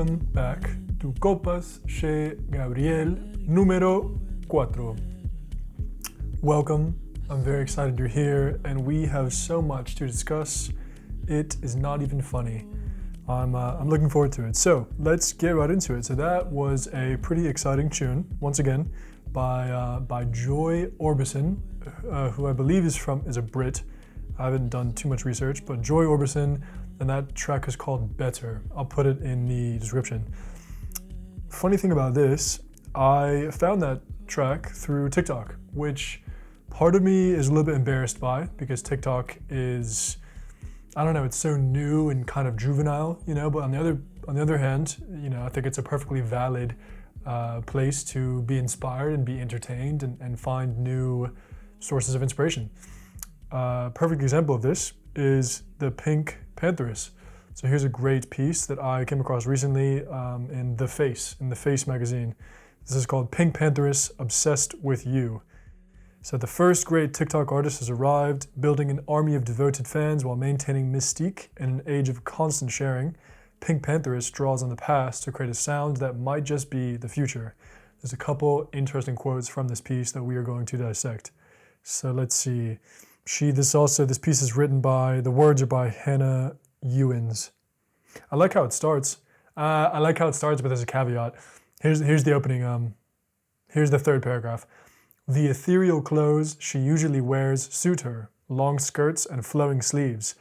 Welcome back to Copas Chez Gabriel número 4. Welcome, I'm very excited you're here and we have so much to discuss. It is not even funny. I'm looking forward to it. So let's get right into it. So that was a pretty exciting tune, once again, by Joy Orbison, who I believe is a Brit. I haven't done too much research, but Joy Orbison, and that track is called Better. I'll put it in the description. Funny thing about this, I found that track through TikTok, which part of me is a little bit embarrassed by, because TikTok is, I don't know, it's so new and kind of juvenile, but on the other hand, I think it's a perfectly valid place to be inspired and be entertained and find new sources of inspiration. Perfect example of this is the PinkPantheress. So here's a great piece that I came across recently in The Face magazine. This is called PinkPantheress, Obsessed with You. So the first great TikTok artist has arrived, building an army of devoted fans while maintaining mystique in an age of constant sharing. PinkPantheress draws on the past to create a sound that might just be the future. There's a couple interesting quotes from this piece that we are going to dissect. So let's see. This piece is written the words are by Hannah Ewins. I like how it starts. But there's a caveat. Here's the opening. Here's the third paragraph. The ethereal clothes she usually wears suit her, long skirts and flowing sleeves.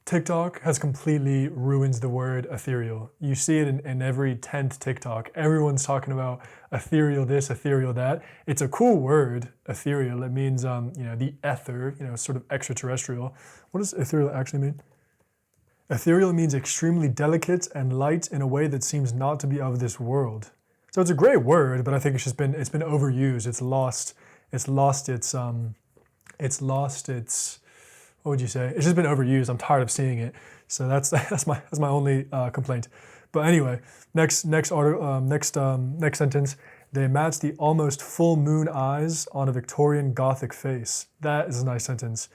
TikTok has completely ruined the word ethereal. You see it in every 10th TikTok. Everyone's talking about ethereal this, ethereal that. It's a cool word, ethereal. It means, the ether, sort of extraterrestrial. What does ethereal actually mean? Ethereal means extremely delicate and light in a way that seems not to be of this world. So it's a great word, but I think it's been overused. It's lost its what would you say? It's just been overused. I'm tired of seeing it. So that's my only complaint. But anyway, next sentence. They match the almost full moon eyes on a Victorian Gothic face. That is a nice sentence.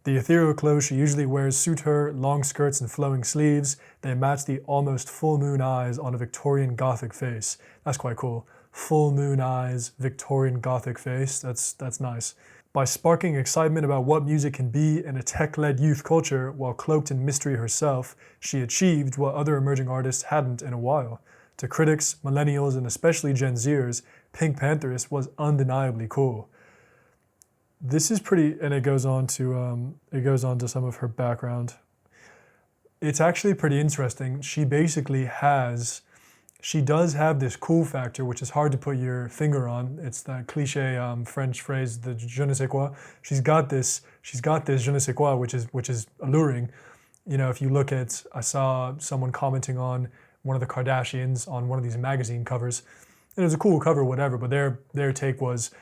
The ethereal clothes she usually wears suit her, long skirts and flowing sleeves. They match the almost full moon eyes on a Victorian Gothic face. That's quite cool. Full moon eyes, Victorian Gothic face. That's nice. By sparking excitement about what music can be in a tech-led youth culture while cloaked in mystery herself, she achieved what other emerging artists hadn't in a while. To critics, millennials, and especially Gen Zers, PinkPantheress was undeniably cool. This is pretty, and it goes on to some of her background. It's actually pretty interesting. She does have this cool factor, which is hard to put your finger on. It's that cliche French phrase, the je ne sais quoi. She's got this je ne sais quoi, which is alluring. If you look at, I saw someone commenting on one of the Kardashians on one of these magazine covers, and it was a cool cover, whatever. But their take was,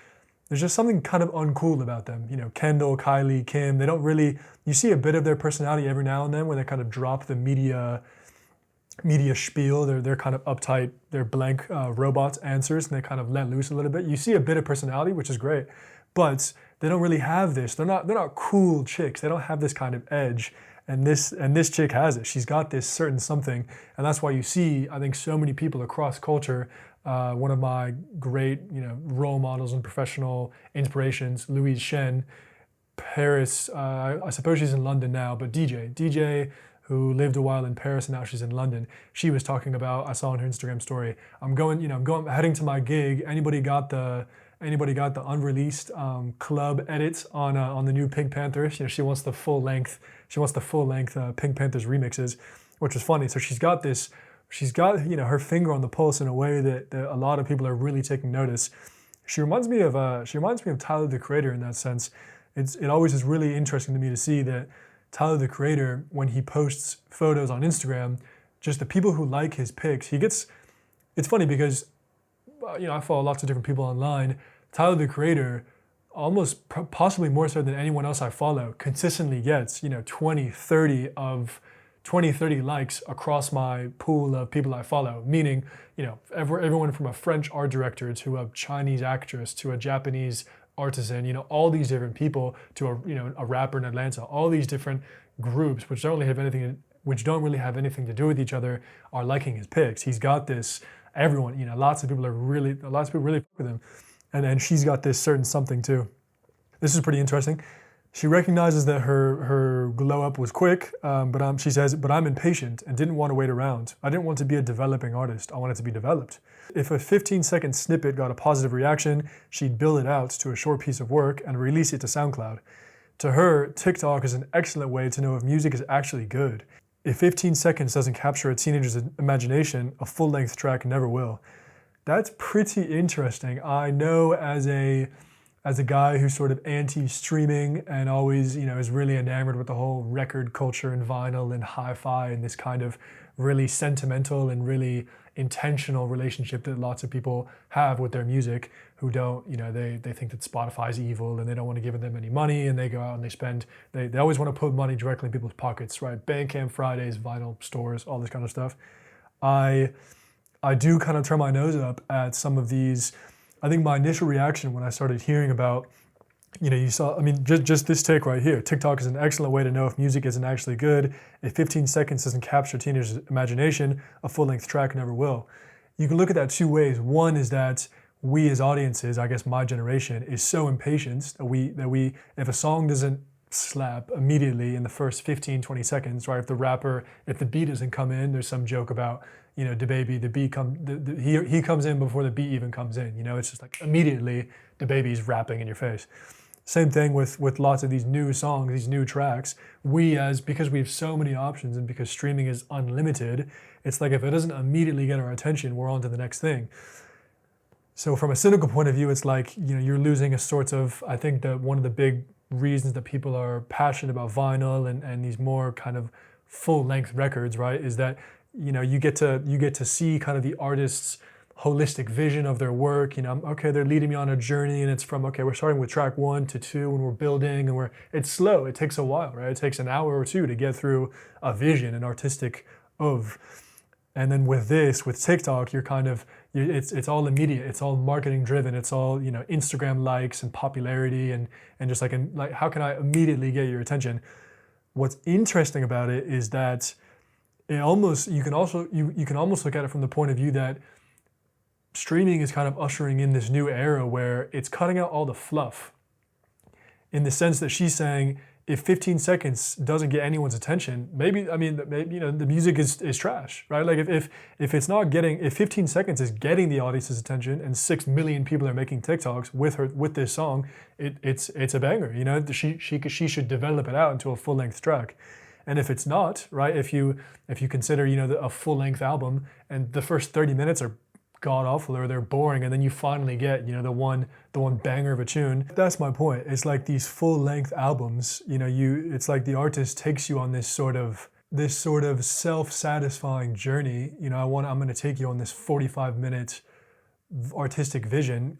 there's just something kind of uncool about them. Kendall, Kylie, Kim. They don't really. You see a bit of their personality every now and then when they kind of drop the media spiel. They're kind of uptight, they're blank robot answers, and they kind of let loose a little bit. You see a bit of personality, which is great, but they don't really have this. They're not cool chicks. They don't have this kind of edge, and this chick has it. She's got this certain something, and that's why you see, I think, so many people across culture. One of my great role models and professional inspirations, Louise Shen, Paris. I suppose she's in London now, but DJ. Who lived a while in Paris and now she's in London. She was talking about, I saw on her Instagram story, I'm heading to my gig. Anybody got the unreleased club edits on the new PinkPantheress? She wants the full length PinkPantheress remixes, which was funny. So she's got her finger on the pulse in a way that a lot of people are really taking notice. She reminds me of Tyler the Creator in that sense. It always is really interesting to me to see that Tyler the Creator, when he posts photos on Instagram, just the people who like his pics, it's funny because, I follow lots of different people online. Tyler the Creator, almost possibly more so than anyone else I follow, consistently gets, 20, 30 likes across my pool of people I follow. Meaning, everyone from a French art director to a Chinese actress to a Japanese artisan, all these different people to a rapper in Atlanta, all these different groups which don't really have anything which don't really have anything to do with each other, are liking his pics. He's got this, everyone, you know, lots of people really fuck with him. And she's got this certain something too. This is pretty interesting. She recognizes that her glow up was quick, she says, but I'm impatient and didn't want to wait around. I didn't want to be a developing artist. I wanted to be developed. If a 15-second snippet got a positive reaction, she'd build it out to a short piece of work and release it to SoundCloud. To her, TikTok is an excellent way to know if music is actually good. If 15 seconds doesn't capture a teenager's imagination, a full-length track never will. That's pretty interesting. I know as a guy who's sort of anti-streaming and always, you know, is really enamored with the whole record culture and vinyl and hi-fi and this kind of really sentimental and really intentional relationship that lots of people have with their music, who don't, you know, they think that Spotify's evil and they don't want to give them any money, and they go out and they always want to put money directly in people's pockets, right? Bandcamp Fridays, vinyl stores, all this kind of stuff. I do kind of turn my nose up at some of these. I think my initial reaction when I started hearing about, you know, you saw, I mean, just this take right here. TikTok is an excellent way to know if music isn't actually good. If 15 seconds doesn't capture teenagers' imagination, a full-length track never will. You can look at that two ways. One is that we as audiences, I guess my generation, is so impatient that we if a song doesn't slap immediately in the first 15, 20 seconds, right? If the beat doesn't come in, there's some joke about, you know, he comes in before the beat even comes in. You know, it's just like immediately DaBaby's rapping in your face. Same thing with lots of these new songs, these new tracks. Because we have so many options and because streaming is unlimited, it's like if it doesn't immediately get our attention, we're on to the next thing. So from a cynical point of view, it's like, you know, you're losing a sort of, I think that one of the big reasons that people are passionate about vinyl and these more kind of full-length records, right, is that, you know, you get to see kind of the artist's holistic vision of their work. You know, okay, they're leading me on a journey, and it's from, okay, we're starting with track 1 to 2 and we're building, and it's slow. It takes a while, right? It takes an hour or two to get through a vision, an artistic of. And then with TikTok, it's all immediate. It's all marketing driven. It's all, you know, Instagram likes and popularity and just like how can I immediately get your attention? What's interesting about it is that you can almost look at it from the point of view that streaming is kind of ushering in this new era where it's cutting out all the fluff, in the sense that she's saying, if 15 seconds doesn't get anyone's attention, maybe you know, the music is trash, right? Like if 15 seconds is getting the audience's attention and 6 million people are making TikToks with this song, it's a banger. You know, she should develop it out into a full length track. And if it's not, right, if you consider, you know, a full length album and the first 30 minutes are god awful or they're boring, and then you finally get, you know, the one banger of a tune. That's my point. It's like these full length albums, you know, it's like the artist takes you on this sort of self-satisfying journey. You know, I'm going to take you on this 45-minute artistic vision,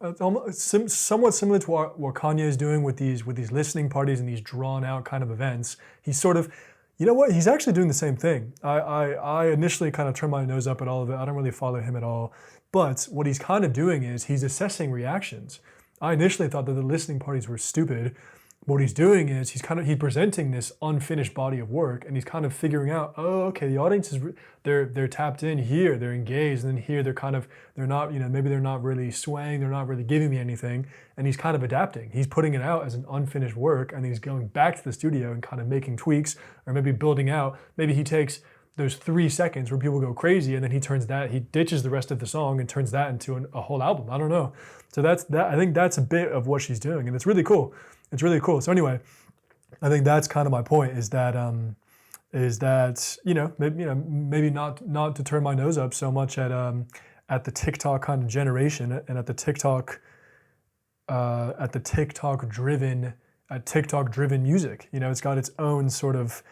somewhat similar to what Kanye is doing with these listening parties and these drawn out kind of events. He's sort of, you know what, he's actually doing the same thing. I initially kind of turned my nose up at all of it. I don't really follow him at all. But what he's kind of doing is he's assessing reactions. I initially thought that the listening parties were stupid. What he's doing is he's presenting this unfinished body of work, and he's kind of figuring out, oh, okay, the audience is they're tapped in here, they're engaged, and then here they're not, you know, maybe they're not really swaying, they're not really giving me anything, and he's kind of adapting. He's putting it out as an unfinished work, and he's going back to the studio and kind of making tweaks, or maybe building out. Maybe he takes those 3 seconds where people go crazy, and then he ditches the rest of the song and turns that into a whole album. I don't know. So I think that's a bit of what she's doing, and it's really cool. It's really cool. So anyway, I think that's kind of my point, is that maybe not to turn my nose up so much at the TikTok kind of generation and at the TikTok driven music. You know, it's got its own sort of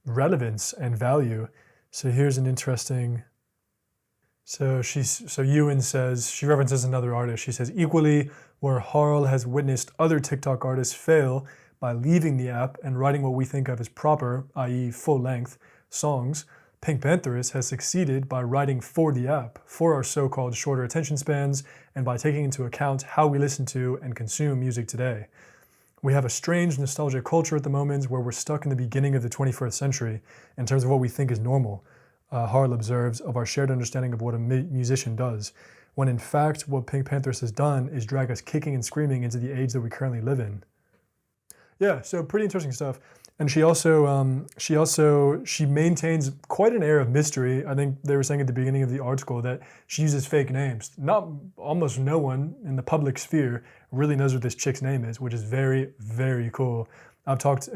relevance and value. So here's an interesting. So Ewan says, she references another artist. She says, equally, where Harl has witnessed other TikTok artists fail by leaving the app and writing what we think of as proper, i.e. full-length, songs, PinkPantheress has succeeded by writing for the app, for our so-called shorter attention spans, and by taking into account how we listen to and consume music today. We have a strange nostalgic culture at the moment where we're stuck in the beginning of the 21st century in terms of what we think is normal, Harl observes, of our shared understanding of what a musician does, when in fact what PinkPantheress has done is drag us kicking and screaming into the age that we currently live in. Yeah, so pretty interesting stuff. And she maintains quite an air of mystery. I think they were saying at the beginning of the article that she uses fake names. Almost no one in the public sphere really knows what this chick's name is, which is very, very cool. I've talked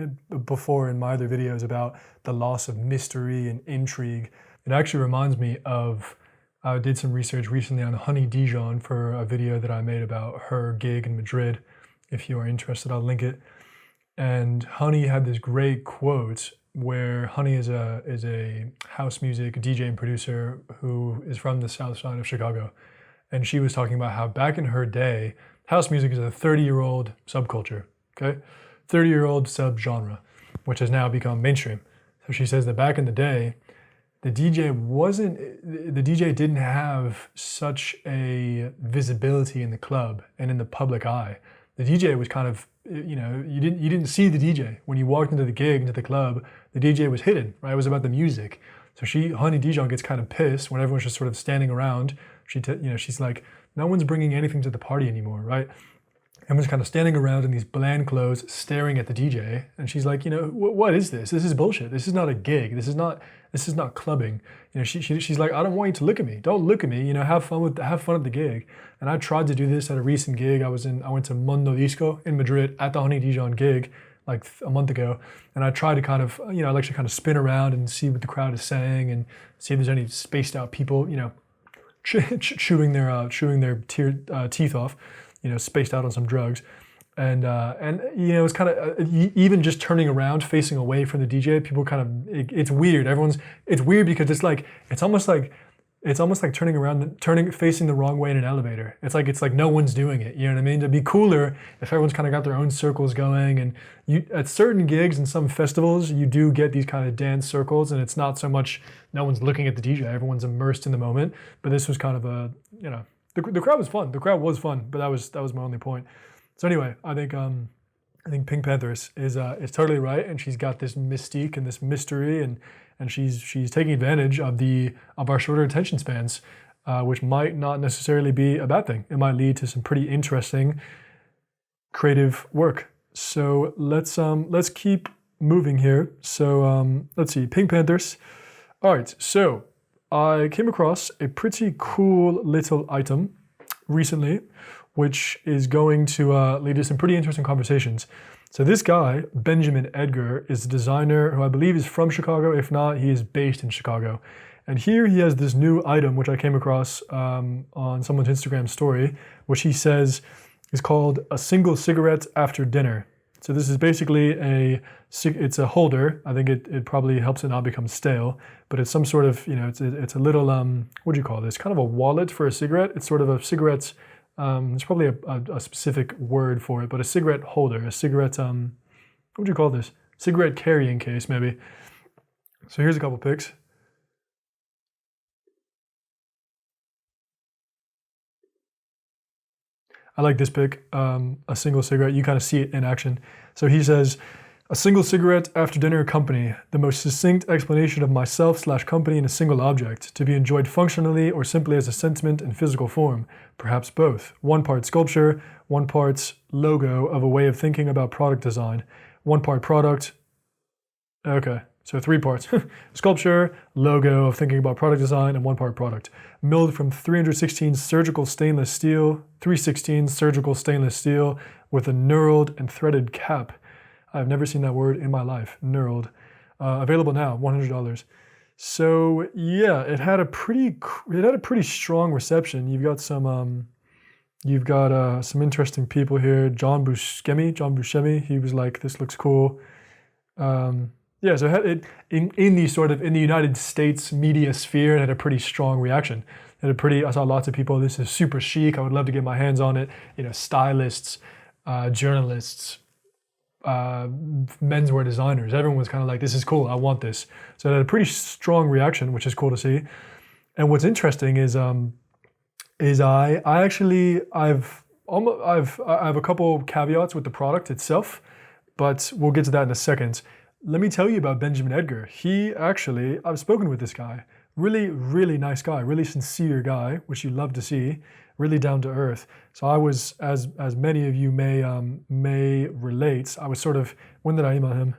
before in my other videos about the loss of mystery and intrigue. It actually reminds me of, I did some research recently on Honey Dijon for a video that I made about her gig in Madrid. If you are interested, I'll link it. And Honey had this great quote where Honey is a house music DJ and producer who is from the south side of Chicago. And she was talking about how back in her day, house music is a 30-year-old subculture, okay? 30-year-old subgenre, which has now become mainstream. So she says that back in the day, the DJ didn't have such a visibility in the club and in the public eye. The DJ was kind of, you didn't see the DJ. When you walked into the gig, into the club, the DJ was hidden, right? It was about the music. So Honey Dijon gets kind of pissed when everyone's just sort of standing around. She's like, no one's bringing anything to the party anymore, right? Everyone's kind of standing around in these bland clothes, staring at the DJ. And she's like, what is this? This is bullshit. This is not a gig. This is not clubbing. She's like, I don't want you to look at me. Don't look at me. Have fun at the gig. And I tried to do this at a recent gig. I went to Mundo Disco in Madrid at the Honey Dijon gig like a month ago. And I tried to kind of, I like to kind of spin around and see what the crowd is saying and see if there's any spaced out people, chewing their teeth off, spaced out on some drugs. And it's kind of, even just turning around, facing away from the DJ, people kind of, it's weird. It's weird because it's almost like turning around, facing the wrong way in an elevator. It's like no one's doing it. You know what I mean? It'd be cooler if everyone's kind of got their own circles going. And at certain gigs and some festivals, you do get these kind of dance circles, and it's not so much no one's looking at the DJ. Everyone's immersed in the moment. But this was kind of the crowd was fun. The crowd was fun, but that was my only point. So anyway, I think PinkPantheress is totally right, and she's got this mystique and this mystery, and she's taking advantage of our shorter attention spans, which might not necessarily be a bad thing. It might lead to some pretty interesting creative work. So let's keep moving here. So let's see, PinkPantheress. All right, so I came across a pretty cool little item recently, which is going to lead to some pretty interesting conversations. So this guy, Benjamin Edgar, is a designer who I believe is from Chicago. If not, he is based in Chicago. And here he has this new item, which I came across on someone's Instagram story, which he says is called a single cigarette after dinner. So this is basically it's a holder. I think it probably helps it not become stale, but it's some sort of, it's a little, what do you call this? Kind of a wallet for a cigarette. It's sort of a cigarette's, there's probably a specific word for it, but a cigarette holder, a cigarette, what would you call this? Cigarette carrying case, maybe. So here's a couple pics. I like this pic, a single cigarette. You kind of see it in action. So he says, a single cigarette after dinner company, the most succinct explanation of myself/company in a single object, to be enjoyed functionally or simply as a sentiment in physical form, perhaps both. 1 part sculpture, 1 part logo of a way of thinking about product design, 1 part product. Okay, so 3 parts. Sculpture, logo of thinking about product design, and 1 part product. Milled from 316 surgical stainless steel, 316 surgical stainless steel with a knurled and threaded cap. I've never seen that word in my life, knurled. Available now, $100. So yeah, it had a pretty strong reception. You've got some interesting people here. John Buscemi, he was like, this looks cool. Yeah, so in the United States media sphere, it had a pretty strong reaction. I saw lots of people, this is super chic, I would love to get my hands on it. Stylists, journalists, menswear designers, everyone was kind of like, this is cool, I want this. So it had a pretty strong reaction, which is cool to see. And what's interesting is I've I have a couple caveats with the product itself, but we'll get to that in a second. Let me tell you about Benjamin Edgar. He actually, I've spoken with this guy. Really, really nice guy, really sincere guy, which you love to see, really down to earth. So I was, as many of you may relate, I was sort of, when did I email him?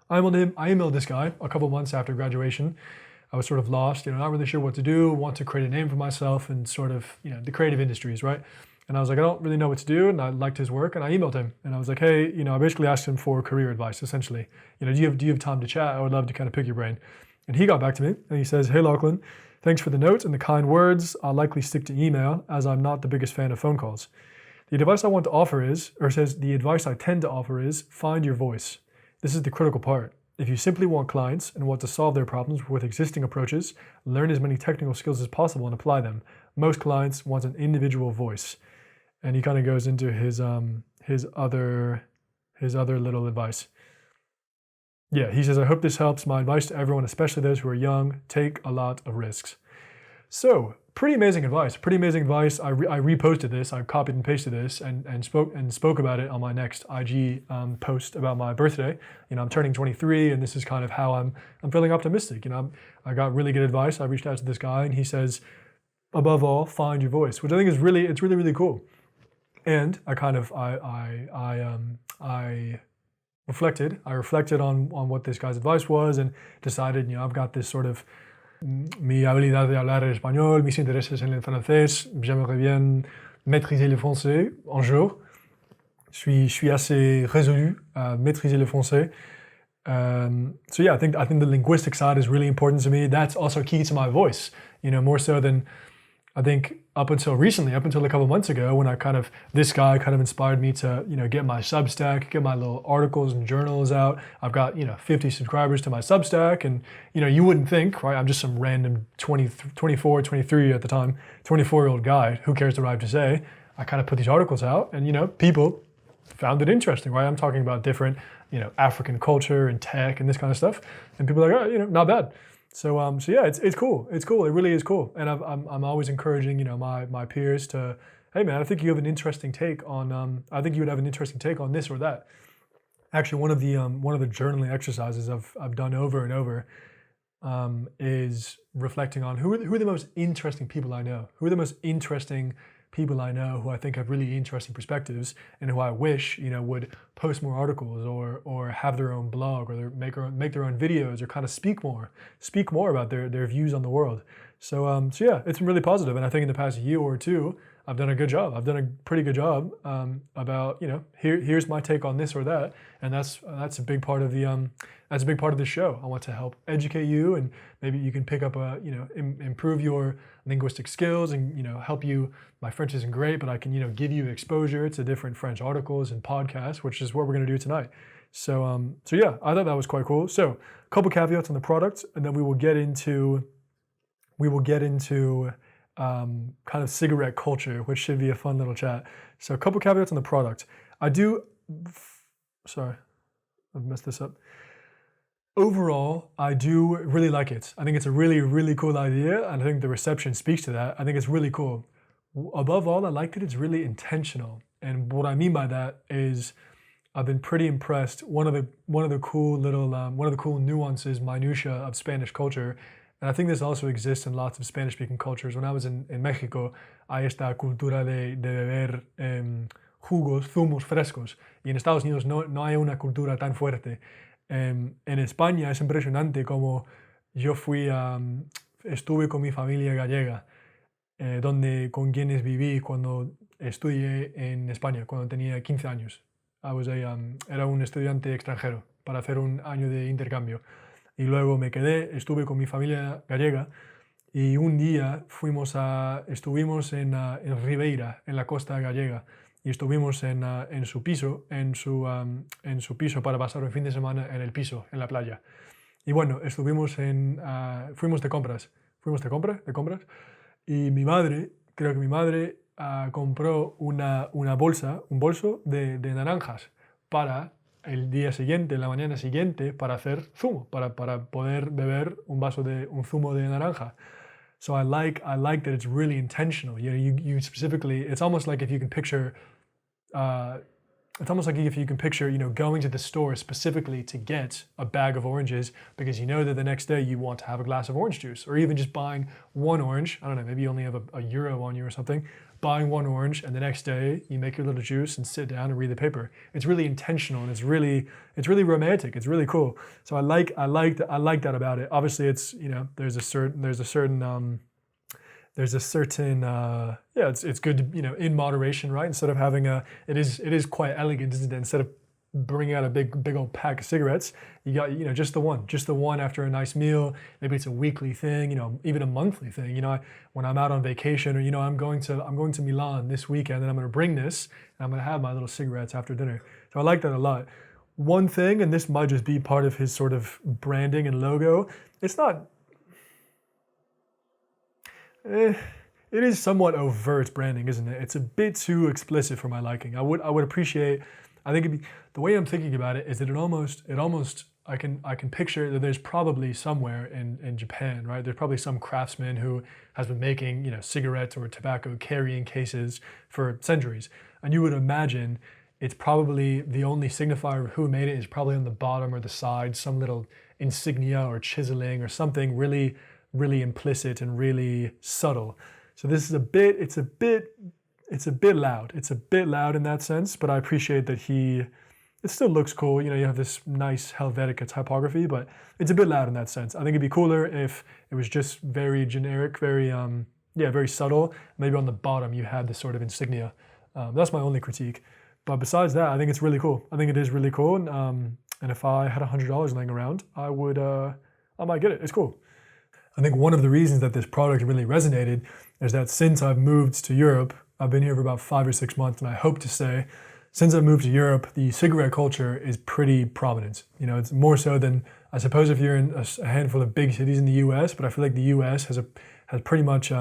I emailed this guy a couple months after graduation. I was sort of lost, not really sure what to do, want to create a name for myself and sort of, the creative industries, right? And I was like, I don't really know what to do, and I liked his work, and I emailed him, and I was like, hey, I basically asked him for career advice, essentially. Do you have time to chat? I would love to kind of pick your brain. And he got back to me, and he says, hey, Lachlan, thanks for the notes and the kind words. I'll likely stick to email, as I'm not the biggest fan of phone calls. The advice I want to offer is, the advice I tend to offer is, find your voice. This is the critical part. If you simply want clients and want to solve their problems with existing approaches, learn as many technical skills as possible and apply them. Most clients want an individual voice. And he kind of goes into his other little advice. Yeah, he says, I hope this helps. My advice to everyone, especially those who are young, take a lot of risks. So, pretty amazing advice. I reposted this, I copied and pasted this, and spoke about it on my next IG post about my birthday. I'm turning 23, and this is kind of how I'm feeling optimistic. I got really good advice. I reached out to this guy, and he says, above all, find your voice, which I think is really cool. And I reflected on what this guy's advice was and decided, I've got this sort of mi habilidad de hablar el español, mis intereses en el francés, j'aimerais bien maîtriser le français un jour. Je suis assez résolu à maîtriser le français. So yeah, I think the linguistic side is really important to me. That's also key to my voice, more so than I think up until a couple months ago, when this guy kind of inspired me to, get my Substack, get my little articles and journals out. I've got, 50 subscribers to my Substack, and, you wouldn't think, right? I'm just some random 24, 23 at the time, 24-year-old guy. Who cares what I have to say? I kind of put these articles out, and, people found it interesting, right? I'm talking about different, African culture and tech and this kind of stuff. And people are like, oh, not bad. So yeah, it's cool. It's cool. It really is cool. And I'm always encouraging, my peers to, hey man, I think you have an interesting take on. I think you would have an interesting take on this or that. Actually, one of the journaling exercises I've done over and over is reflecting on who are the most interesting people I know. Who are the most interesting people I know who I think have really interesting perspectives and who I wish, would post more articles or have their own blog or make their own videos or kind of speak more about their views on the world. So yeah, it's been really positive. And I think in the past year or two, I've done a good job. I've done a pretty good job about, here's my take on this or that. And that's a big part of the show. I want to help educate you, and maybe you can pick up improve your linguistic skills and, help you. My French isn't great, but I can, give you exposure to different French articles and podcasts, which is what we're going to do tonight. So yeah, I thought that was quite cool. So a couple caveats on the product, and then we will get into kind of cigarette culture, which should be a fun little chat. So a couple caveats on the product. Sorry, I've messed this up. Overall, I do really like it. I think it's a really, really cool idea, and I think the reception speaks to that. I think it's really cool. Above all, I like that it's really intentional. And what I mean by that is I've been pretty impressed. One of the cool nuances, minutia of Spanish culture, and I think this also exists in lots of Spanish-speaking cultures. When I was in Mexico, hay esta cultura de beber jugos, zumos frescos. Y en Estados Unidos no hay una cultura tan fuerte. En España es impresionante como yo estuve con mi familia gallega, con quienes viví cuando estudié en España, cuando tenía 15 años. Era un estudiante extranjero para hacer un año de intercambio. Y luego estuve con mi familia gallega, y un día estuvimos en Ribeira, en la costa gallega, y estuvimos en su piso para pasar un fin de semana en el piso, en la playa. Y bueno, fuimos de compras, y creo que mi madre compró un bolso de naranjas para el día siguiente, la mañana siguiente, para hacer zumo, para poder beber un zumo de naranja. So I like that it's really intentional. You specifically, it's almost like if you can picture it's almost like if you can picture, going to the store specifically to get a bag of oranges because you know that the next day you want to have a glass of orange juice, or even just buying one orange. I don't know, maybe you only have a euro on you or something, buying one orange, and the next day you make your little juice and sit down and read the paper. It's really intentional, and it's really romantic. It's really cool. So I like that about it. Obviously, it's there's a certain it's good to, in moderation, right? Instead of having it is quite elegant, isn't it? Instead of bringing out a big old pack of cigarettes, you got, just the one after a nice meal. Maybe it's a weekly thing, even a monthly thing. When I'm out on vacation, or, I'm going to Milan this weekend, and I'm going to bring this, and I'm going to have my little cigarettes after dinner. So I like that a lot. One thing, and this might just be part of his sort of branding and logo, it's not, it is somewhat overt branding, isn't it? It's a bit too explicit for my liking. I would appreciate. I think the way I'm thinking about it is that it almost I can picture that there's probably somewhere in Japan, right? There's probably some craftsman who has been making cigarettes or tobacco carrying cases for centuries, and you would imagine it's probably the only signifier of who made it is probably on the bottom or the side, some little insignia or chiseling or something really implicit and really subtle. So this is it's a bit loud. It's a bit loud in that sense, but I appreciate that it still looks cool. You have this nice Helvetica typography, but it's a bit loud in that sense. I think it'd be cooler if it was just very generic, very subtle. Maybe on the bottom you had this sort of insignia. That's my only critique. But besides that, I think it's really cool. I think it is really cool. And if I had $100 laying around, I might get it. It's cool. I think one of the reasons that this product really resonated is that since I've moved to Europe, I've been here for about 5 or 6 months, and I hope to stay. Since I've moved to Europe, the cigarette culture is pretty prominent. It's more so than, I suppose, if you're in a handful of big cities in the US, but I feel like the US has pretty much,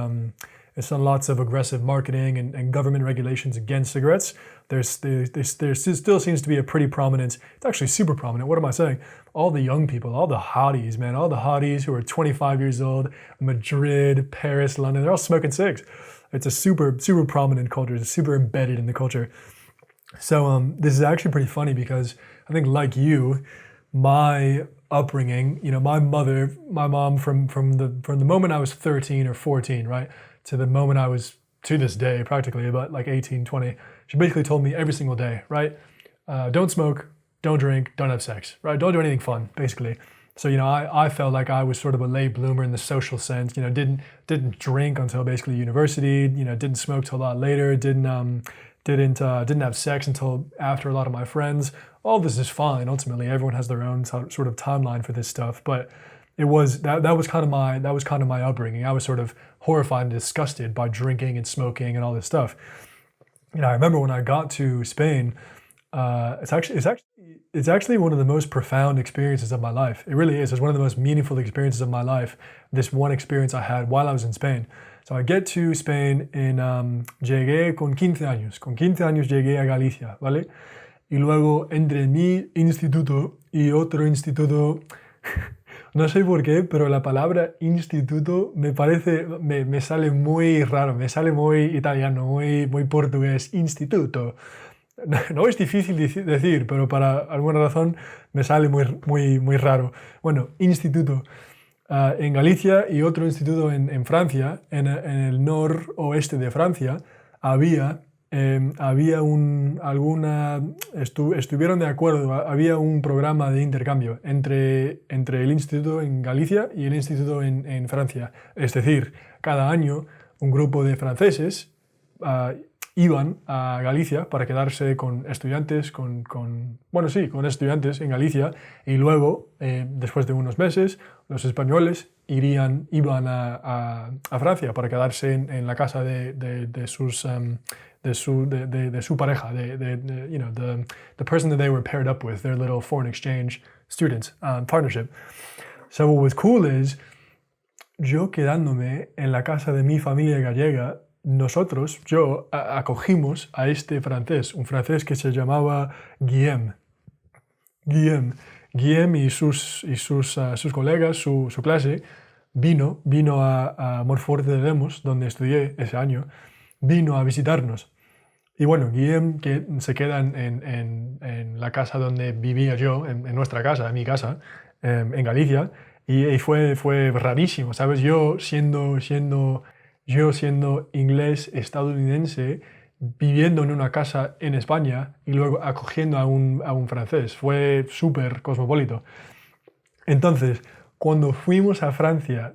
it's done lots of aggressive marketing and government regulations against cigarettes. There still seems to be a pretty prominent, it's actually super prominent, what am I saying? All the young people, all the hotties, man, all the hotties who are 25 years old, Madrid, Paris, London, they're all smoking cigs. It's a super prominent culture, it's super embedded in the culture. So this is actually pretty funny because I think like you, my upbringing, my mom from the moment I was 13 or 14, right, to the moment I was, to this day, practically about like 18, 20, she basically told me every single day, right, don't smoke, don't drink, don't have sex, right, don't do anything fun, basically. So, I felt like I was sort of a late bloomer in the social sense, didn't drink until basically university, didn't smoke till a lot later, didn't have sex until after a lot of my friends. All this is fine. Ultimately, everyone has their own sort of timeline for this stuff, but it was that was kind of my upbringing. I was sort of horrified and disgusted by drinking and smoking and all this stuff. I remember when I got to Spain, it's actually one of the most profound experiences of my life. It really is. It's one of the most meaningful experiences of my life. This one experience I had while I was in Spain. So I get to Spain llegué con 15 años. Con 15 años llegué a Galicia, ¿vale? Y luego entre mi instituto y otro instituto, no sé por qué, pero la palabra instituto me sale muy raro, me sale muy italiano, muy portugués, instituto. No es difícil decir, pero para alguna razón me sale muy raro. Bueno, instituto. En Galicia y otro instituto en Francia, en el noroeste de Francia, estuvieron de acuerdo, había un programa de intercambio entre el instituto en Galicia y el instituto en Francia. Es decir, cada año un grupo de franceses iban a Galicia para quedarse con estudiantes, con estudiantes en Galicia, y luego, después de unos meses, los españoles iban a Francia para quedarse en la casa de su pareja, the person that they were paired up with, their little foreign exchange student partnership. So what was cool is, yo quedándome en la casa de mi familia gallega, yo acogimos a este francés, un francés que se llamaba Guillem y sus colegas, su clase, vino a Monforte de Lemos, donde estudié ese año, vino a visitarnos. Y bueno, Guillem que se queda en la casa donde vivía yo, en nuestra casa, en mi casa, en Galicia, y fue rarísimo, ¿sabes? Yo siendo inglés estadounidense, viviendo en una casa en España y luego acogiendo a un francés, fue súper cosmopolito. Entonces, cuando fuimos a Francia,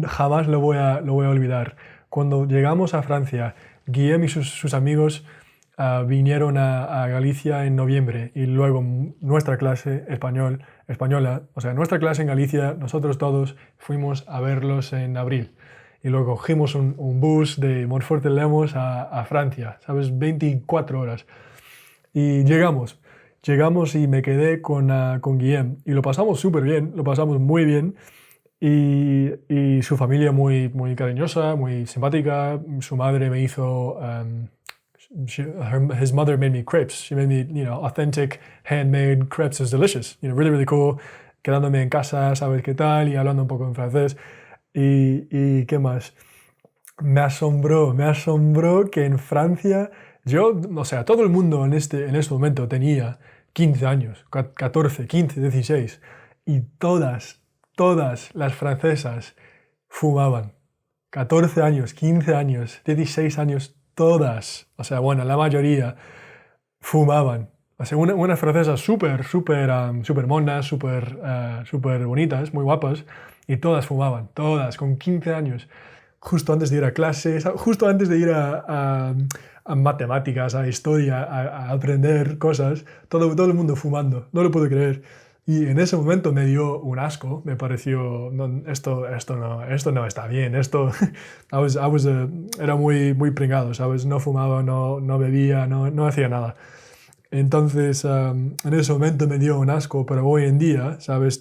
jamás lo voy a olvidar. Cuando llegamos a Francia, Guillem y sus amigos vinieron a Galicia en noviembre y luego nuestra clase española, o sea, nuestra clase en Galicia, nosotros todos fuimos a verlos en abril. Y luego cogimos un bus de Montfort de Lemos a Francia, ¿sabes? 24 horas. Y llegamos y me quedé con Guillem. Y lo pasamos súper bien, lo pasamos muy bien. Y su familia muy cariñosa, muy simpática. Su madre me hizo... his mother made me crepes. She made me, authentic handmade crepes. It was delicious. Really, really cool. Quedándome en casa, ¿sabes qué tal? Y hablando un poco en francés. Y ¿qué más? Me asombró que en Francia, o sea, todo el mundo en este momento tenía 15 años, 14, 15, 16, y todas las francesas fumaban. 14 años, 15 años, 16 años, todas, o sea, bueno, la mayoría fumaban. O sea, unas francesas súper monas, súper bonitas, muy guapas, y todas fumaban, todas, con 15 años justo antes de ir a clases, justo antes de ir a matemáticas, a historia, a aprender cosas, todo el mundo fumando, no lo puedo creer. Y en ese momento me dio un asco, me pareció, no, esto no está bien, era muy pringado, ¿sabes? No fumaba, no bebía, no hacía nada. Entonces, en ese momento me dio un asco, pero hoy en día, ¿sabes?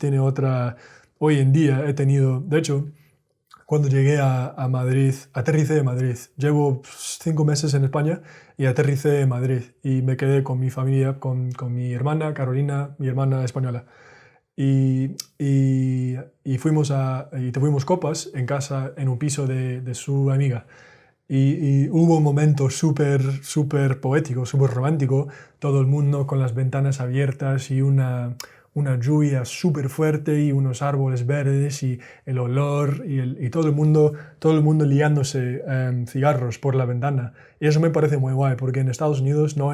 Hoy en día he tenido, de hecho, cuando llegué a Madrid, aterricé en Madrid. Llevo 5 meses en España y aterricé en Madrid y me quedé con mi familia, con mi hermana Carolina, mi hermana española. Y tuvimos copas en casa, en un piso de su amiga. Y hubo un momento súper poético, súper romántico, todo el mundo con las ventanas abiertas y una lluvia súper fuerte y unos árboles verdes y el olor y todo el mundo liándose cigarros por la ventana. Y eso me parece muy guay, porque en Estados Unidos no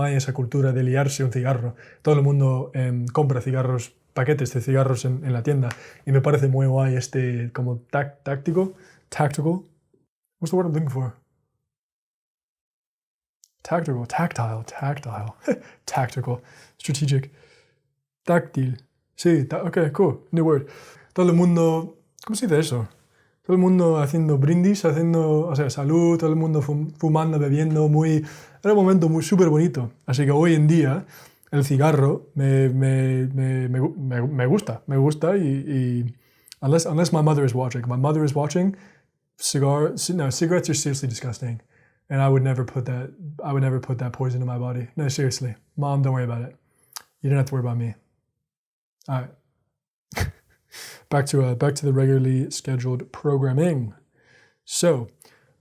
hay esa cultura de liarse un cigarro. Todo el mundo compra cigarros, paquetes de cigarros en la tienda. Y me parece muy guay como tactical. What's the word I'm looking for? Tactical, tactile. Tactical, strategic. Táctil. Sí, ok, cool, new word. Todo el mundo, ¿cómo se dice eso? Todo el mundo haciendo brindis, o sea, salud, todo el mundo fumando, bebiendo, era un momento súper bonito. Así que hoy en día el cigarro me gusta y unless my mother is watching, cigarettes are seriously disgusting. And I would never put that poison in my body. No, seriously. Mom, don't worry about it. You don't have to worry about me. All right. back to the regularly scheduled programming. So,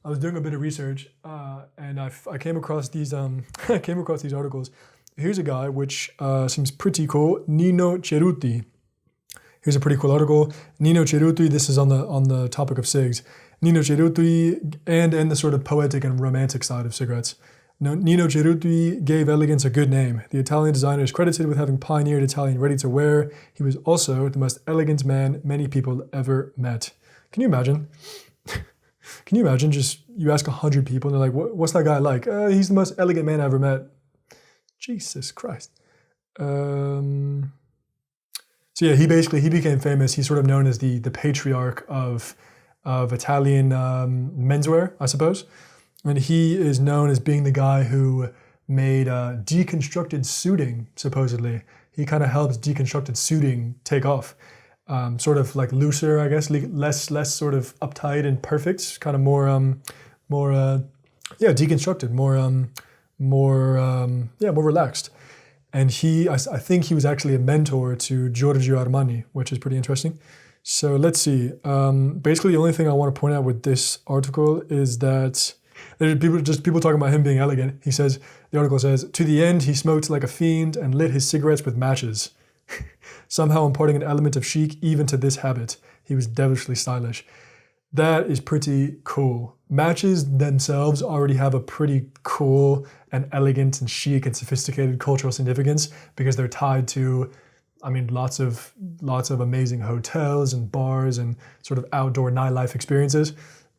I was doing a bit of research, and I came across these articles. Here's a guy which seems pretty cool, Nino Cerruti. Here's a pretty cool article. Nino Cerruti. This is on the topic of cigs. Nino Cerruti and the sort of poetic and romantic side of cigarettes. Nino Cerruti gave elegance a good name. The Italian designer is credited with having pioneered Italian ready-to-wear. He was also the most elegant man many people ever met. Can you imagine? Can you imagine just you ask 100 people and they're like, what's that guy like? He's the most elegant man I ever met. Jesus Christ. So yeah, he became famous. He's sort of known as the patriarch of Italian menswear, I suppose. And he is known as being the guy who made deconstructed suiting, supposedly. He kind of helped deconstructed suiting take off. Sort of like looser, I guess, less sort of uptight and perfect, kind of more deconstructed, more relaxed. And I think he was actually a mentor to Giorgio Armani, which is pretty interesting. So let's see. Basically, the only thing I want to point out with this article is that There's people talking about him being elegant. He says, the article says, to the end, he smoked like a fiend and lit his cigarettes with matches, somehow imparting an element of chic even to this habit. He was devilishly stylish. That is pretty cool. Matches themselves already have a pretty cool and elegant and chic and sophisticated cultural significance because they're tied to, I mean, lots of amazing hotels and bars and sort of outdoor nightlife experiences,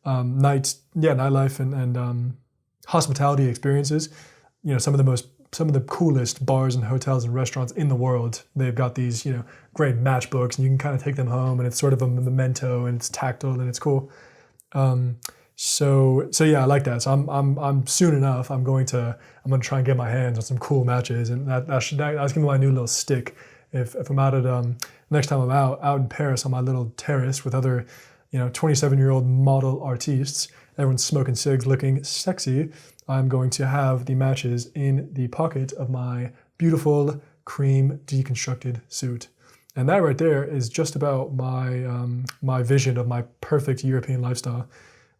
nightlife and hospitality experiences. You know, some of the coolest bars and hotels and restaurants in the world. They've got these, you know, great matchbooks, and you can kind of take them home, and it's sort of a memento, and it's tactile, and it's cool. So yeah, I like that. So I'm soon enough. I'm gonna try and get my hands on some cool matches, and that's gonna be my new little stick. If I'm out at next time I'm out in Paris on my little terrace with other, you know, 27-year-old model artistes, everyone's smoking cigs, looking sexy, I'm going to have the matches in the pocket of my beautiful cream deconstructed suit. And that right there is just about my vision of my perfect European lifestyle,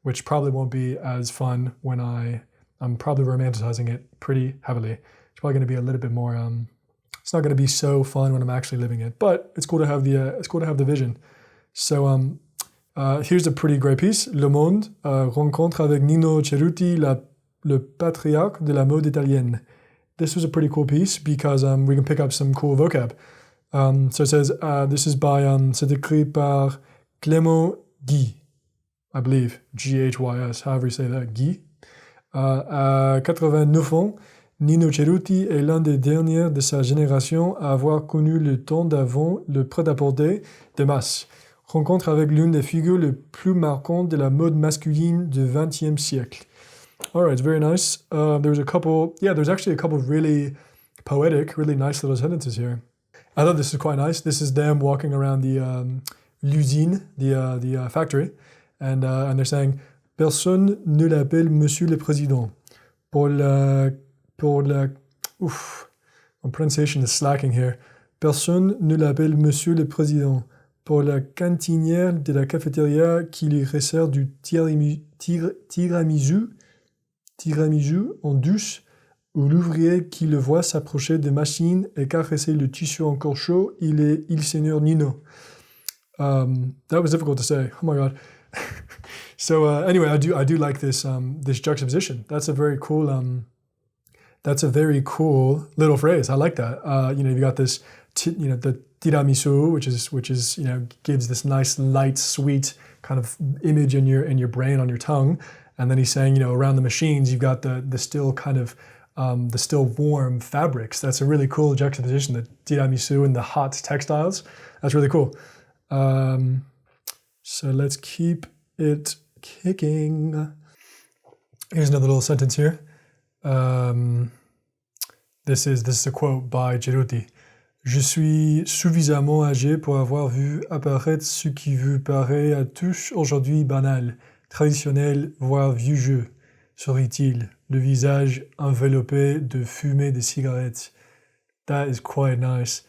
which probably won't be as fun when I'm probably romanticizing it pretty heavily. It's probably going to be a little bit more. It's not going to be so fun when I'm actually living it, but it's cool to have the vision. So here's a pretty great piece. Le Monde rencontre avec Nino Cerruti, le patriarch de la mode italienne. This was a pretty cool piece because we can pick up some cool vocab. So it says, this is by, c'est écrit par Clément Guy, I believe, G-H-Y-S, however you say that, Guy. À 89 ans, Nino Cerruti est l'un des derniers de sa génération à avoir connu le temps d'avant le prêt-à-porter de masse. Rencontre avec l'une des figures les plus marquantes de la mode masculine du XXe siècle. All right, it's very nice. There's actually a couple of really poetic, really nice little sentences here. I thought this is quite nice. This is them walking around the l'usine, the factory, and they're saying, personne ne l'appelle Monsieur le Président. My pronunciation is slacking here. Personne ne l'appelle Monsieur le Président. Pour la cantinière de la cafétéria qui lui resserre du tiramisu en douce, ou l'ouvrier qui le voit s'approcher des machines et caresser le tissu encore chaud, il est il seigneur Nino. That was difficult to say. Oh my god. So anyway, I do like this this juxtaposition. That's a very cool little phrase. I like that. You know, you got this, the tiramisu, which is you know, gives this nice light, sweet kind of image in your brain, on your tongue, and then he's saying, you know, around the machines you've got the still kind of the still warm fabrics. That's a really cool juxtaposition. The tiramisu and the hot textiles. That's really cool. So let's keep it kicking. Here's another little sentence here. This is a quote by Cerruti. Je suis suffisamment âgé pour avoir vu apparaître ce qui vous paraît à tous aujourd'hui banal, traditionnel, voire vieux jeu, sourit-il, le visage enveloppé de fumée de cigarettes. That is quite nice.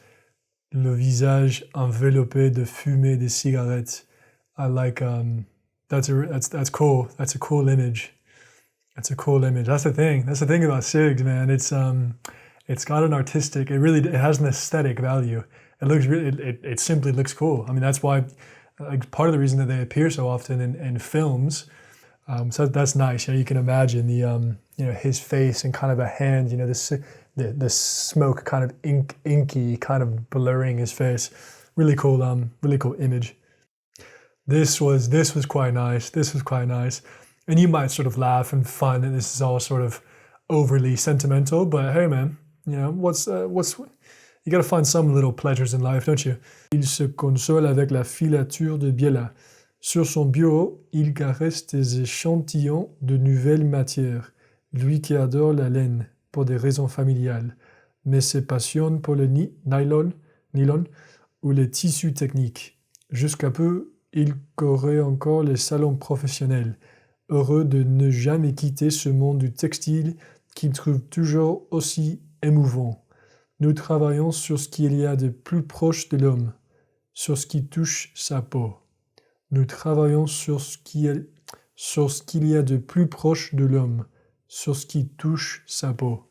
Le visage enveloppé de fumée de cigarettes. I like that's cool. That's a cool image. That's a cool image. That's the thing. That's the thing about Cigs, man. It's got an artistic. It has an aesthetic value. It looks really. It simply looks cool. I mean, that's why. Like, part of the reason that they appear so often in films. So that's nice. You know, you can imagine the you know, his face and kind of a hand. You know, the smoke kind of inky kind of blurring his face. Really cool image. This was quite nice. This was quite nice. And you might sort of laugh and fun, and this is all sort of overly sentimental, but hey man, you know, you gotta find some little pleasures in life, don't you? Il se console avec la filature de biela. Sur son bureau, il caresse des échantillons de nouvelles matières. Lui qui adore la laine, pour des raisons familiales, mais se passionne pour le nylon ou les tissus techniques. Jusqu'à peu, il courait encore les salons professionnels, heureux de ne jamais quitter ce monde du textile qu'il trouve toujours aussi émouvant. Nous travaillons sur ce qu'il y a de plus proche de l'homme, sur ce qui touche sa peau. Nous travaillons sur ce sur ce qu'il y a de plus proche de l'homme, sur ce qui touche sa peau.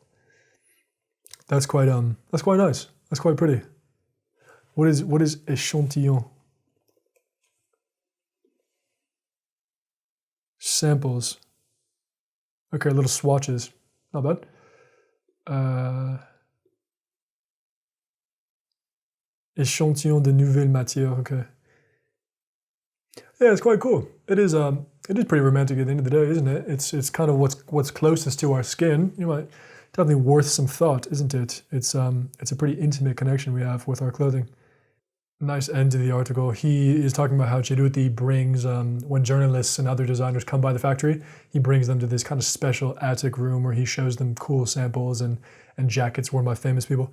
That's quite nice. That's quite pretty. What is échantillon? Samples. Okay, little swatches. Not bad. Échantillon de nouvelles matières. Okay. Yeah, it's quite cool. It is pretty romantic at the end of the day, isn't it? It's kind of what's closest to our skin. You might definitely worth some thought, isn't it? It's a pretty intimate connection we have with our clothing. Nice end to the article. He is talking about how Cerruti brings, when journalists and other designers come by the factory, he brings them to this kind of special attic room where he shows them cool samples and jackets worn by famous people.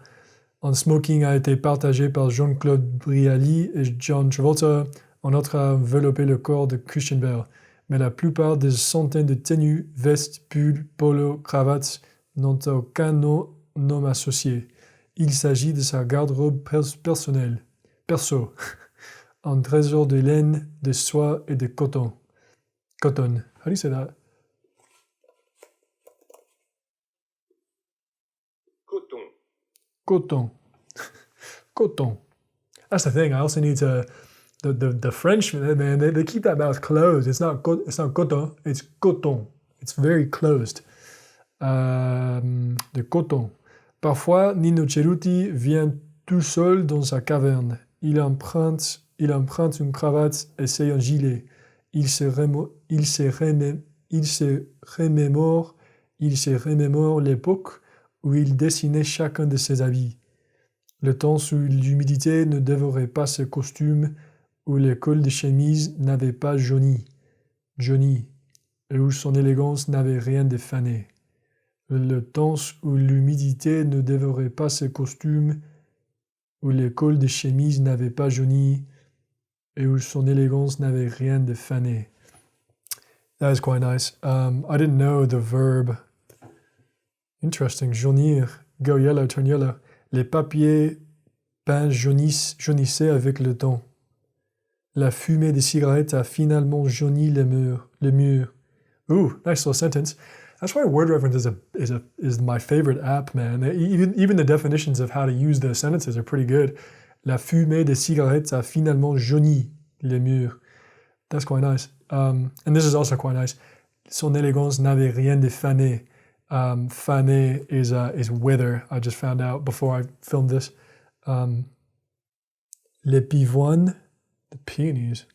Un smoking a été partagé par Jean-Claude Brialy et John Travolta. Un autre a enveloppé le corps de Christian Bale. Mais la plupart des centaines de tenues, vestes, pulls, polos, cravates n'ont aucun nom associé. Il s'agit de sa garde-robe personnelle. Perso, un trésor de laine, de soie et de coton. Cotton. How do you say that? Coton. Coton. Coton. That's the thing. I also need to. The French, man, they keep that mouth closed. It's not coton. It's coton. It's very closed. De coton. Parfois, Nino Cerruti vient tout seul dans sa caverne. Il emprunte une cravate et c'est un gilet. Il se remémore l'époque où il dessinait chacun de ses habits. Le temps où l'humidité ne dévorait pas ses costumes, où les cols de chemise n'avaient pas jauni, et où son élégance n'avait rien de fané. Le temps où l'humidité ne dévorait pas ses costumes, où les cols de chemise n'avaient pas jauni, et où son élégance n'avait rien de fané. That is quite nice. I didn't know the verb. Interesting. Jaunir. Go yellow, turn yellow. Les papiers peints jaunissaient avec le temps. La fumée des cigarettes a finalement jauni les murs. Ooh, nice little sentence. That's why Word Reference is my favorite app, man. Even the definitions of how to use the sentences are pretty good. La fumée des cigarettes a finalement jauni les murs. That's quite nice. And this is also quite nice. Son élégance n'avait rien de fané. Fané is wither. I just found out before I filmed this. Les pivoines, the peonies.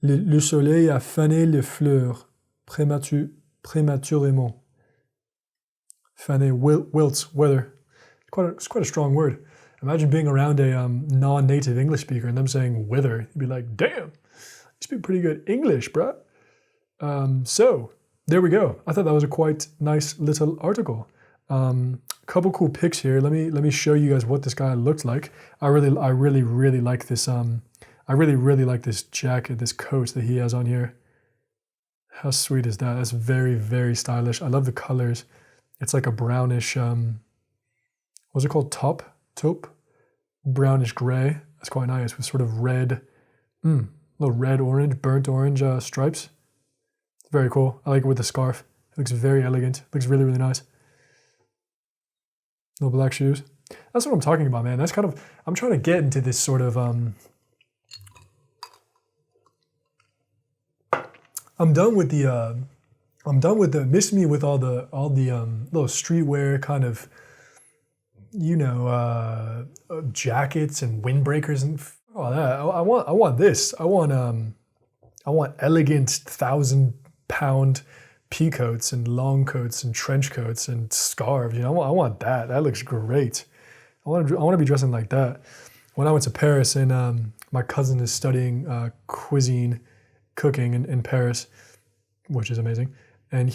Le soleil a fané les fleurs prématurément. Fané, wilts, weather. It's quite a strong word. Imagine being around a non-native English speaker and them saying wither. You'd be like, damn, you speak pretty good English, bruh. So, there we go. I thought that was a quite nice little article. Couple cool pics here. Let me show you guys what this guy looks like. I really like this. I really like this jacket, this coat that he has on here. How sweet is that? That's very, very stylish. I love the colors. It's like a brownish, what's it called? Taupe? Brownish gray. That's quite nice with sort of red, little red orange, burnt orange stripes. Very cool. I like it with the scarf. It looks very elegant. It looks really, really nice. No black shoes. That's what I'm talking about, man. That's kind of, I'm trying to get into this sort of, I'm done with the miss me with all the little streetwear kind of, jackets and windbreakers and all that. I want this. I want elegant 1,000-pound pea coats and long coats and trench coats and scarves. I want that. That looks great. I want to be dressing like that. When I went to Paris and my cousin is studying cooking in Paris, which is amazing. And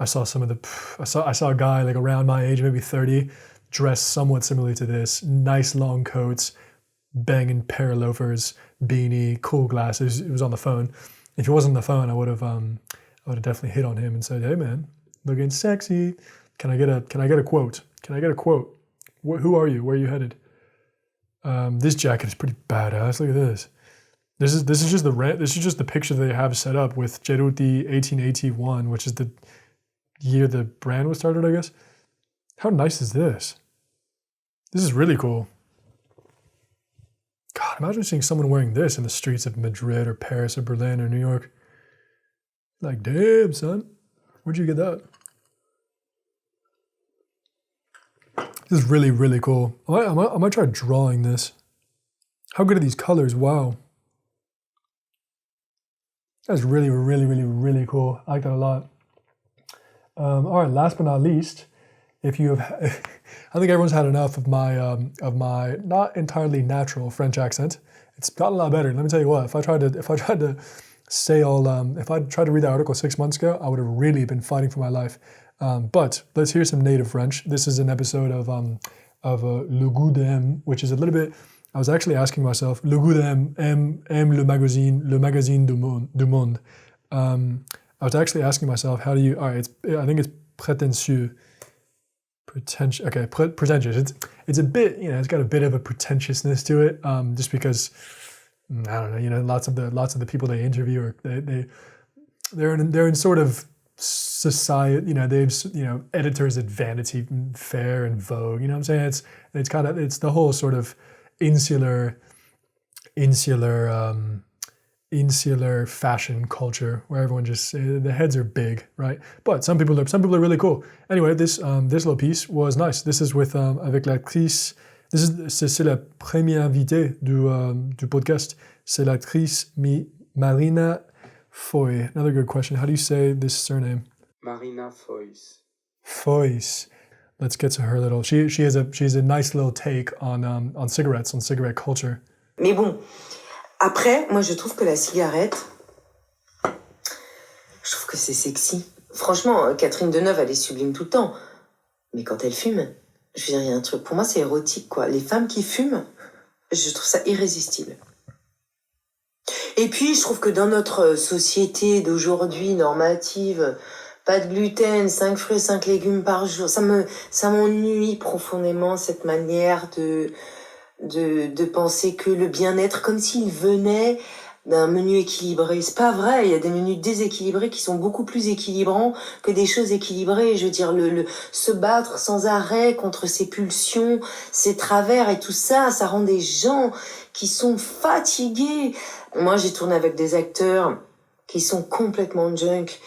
I saw a guy like around my age, maybe 30, dressed somewhat similarly to this. Nice long coats, banging pair of loafers, beanie, cool glasses. It was on the phone. If it wasn't on the phone, I would have definitely hit on him and said, "Hey man, looking sexy. Can I get a quote? Can I get a quote? Who are you? Where are you headed?" This jacket is pretty badass. Look at this. This is just the picture they have set up with Cerruti 1881, which is the year the brand was started, I guess. How nice is this? This is really cool. God, imagine seeing someone wearing this in the streets of Madrid or Paris or Berlin or New York. Like, damn, son, where'd you get that? This is really, really cool. I might try drawing this. How good are these colors? Wow. That's really, really, really, really cool. I like that a lot. All right, last but not least, if you have, I think everyone's had enough of my not entirely natural French accent. It's gotten a lot better. Let me tell you what. If I tried to read that article 6 months ago, I would have really been fighting for my life. But let's hear some native French. This is an episode of Le Goût d'Aime, which is a little bit. I was actually asking myself, Le Goût d'Aime, aime le magazine du monde. I was actually asking myself, how do you? All right, I think it's prétentieux. Pretentious. Okay, pretentious. It's a bit, it's got a bit of a pretentiousness to it, just because I don't know. Lots of the people they interview are they're in sort of society. They've editors at Vanity Fair and Vogue. You know what I'm saying? It's the whole sort of insular fashion culture where everyone just the heads are big, right? But some people are really cool. Anyway, this little piece was nice. This is with avec l'actrice. C'est la première invitée du podcast. C'est l'actrice Marina Foïs. Another good question. How do you say this surname? Marina Foïs. Foïs. Let's get to her little. She has a nice little take on cigarettes, on cigarette culture. Mais bon. Après, moi, je trouve que la cigarette, je trouve que c'est sexy. Franchement, Catherine Deneuve, elle est sublime tout le temps. Mais quand elle fume, je veux dire, il y a un truc. Pour moi, c'est érotique, quoi. Les femmes qui fument, je trouve ça irrésistible. Et puis, je trouve que dans notre société d'aujourd'hui, normative, pas de gluten, 5 fruits, 5 légumes par jour, ça m'ennuie profondément, cette manière de penser que le bien-être, comme s'il venait d'un menu équilibré. C'est pas vrai, il y a des menus déséquilibrés qui sont beaucoup plus équilibrants que des choses équilibrées. Je veux dire, se battre sans arrêt contre ses pulsions, ses travers et tout ça, ça rend des gens qui sont fatigués. Moi, j'ai tourné avec des acteurs qui sont complètement junk.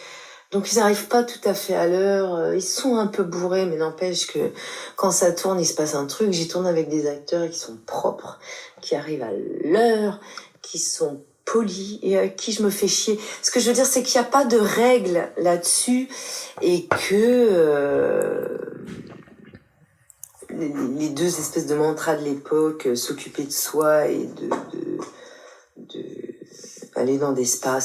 Donc ils n'arrivent pas tout à fait à l'heure, ils sont un peu bourrés, mais n'empêche que quand ça tourne, il se passe un truc. J'y tourne avec des acteurs qui sont propres, qui arrivent à l'heure, qui sont polis et à qui je me fais chier. Ce que je veux dire, c'est qu'il n'y a pas de règles là-dessus et que les deux espèces de mantras de l'époque, s'occuper de soi et de aller dans des spas,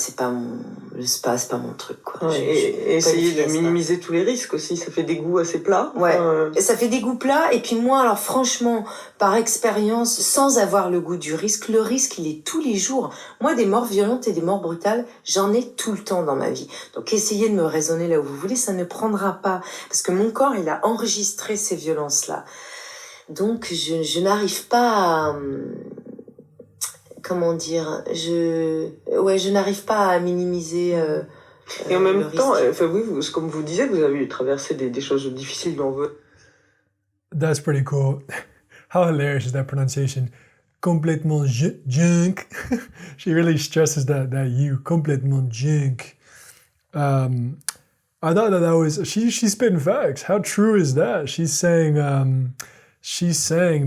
le spa, c'est pas mon truc, quoi. Ouais, et essayer de minimiser tous les risques aussi, ça fait des goûts assez plats. Ouais, et ça fait des goûts plats, et puis moi, alors franchement, par expérience, sans avoir le goût du risque, le risque, il est tous les jours. Moi, des morts violentes et des morts brutales, j'en ai tout le temps dans ma vie. Donc essayez de me raisonner là où vous voulez, ça ne prendra pas, parce que mon corps, il a enregistré ces violences-là. Donc je n'arrive pas à... Comment dire, je n'arrive pas à minimiser et en même temps, oui, comme vous disiez, vous avez traversé des choses difficiles dans votre... That's pretty cool. How hilarious is that pronunciation? Complètement junk. She really stresses that you. Complètement junk. I thought that was... She's spitting facts. How true is that? She's saying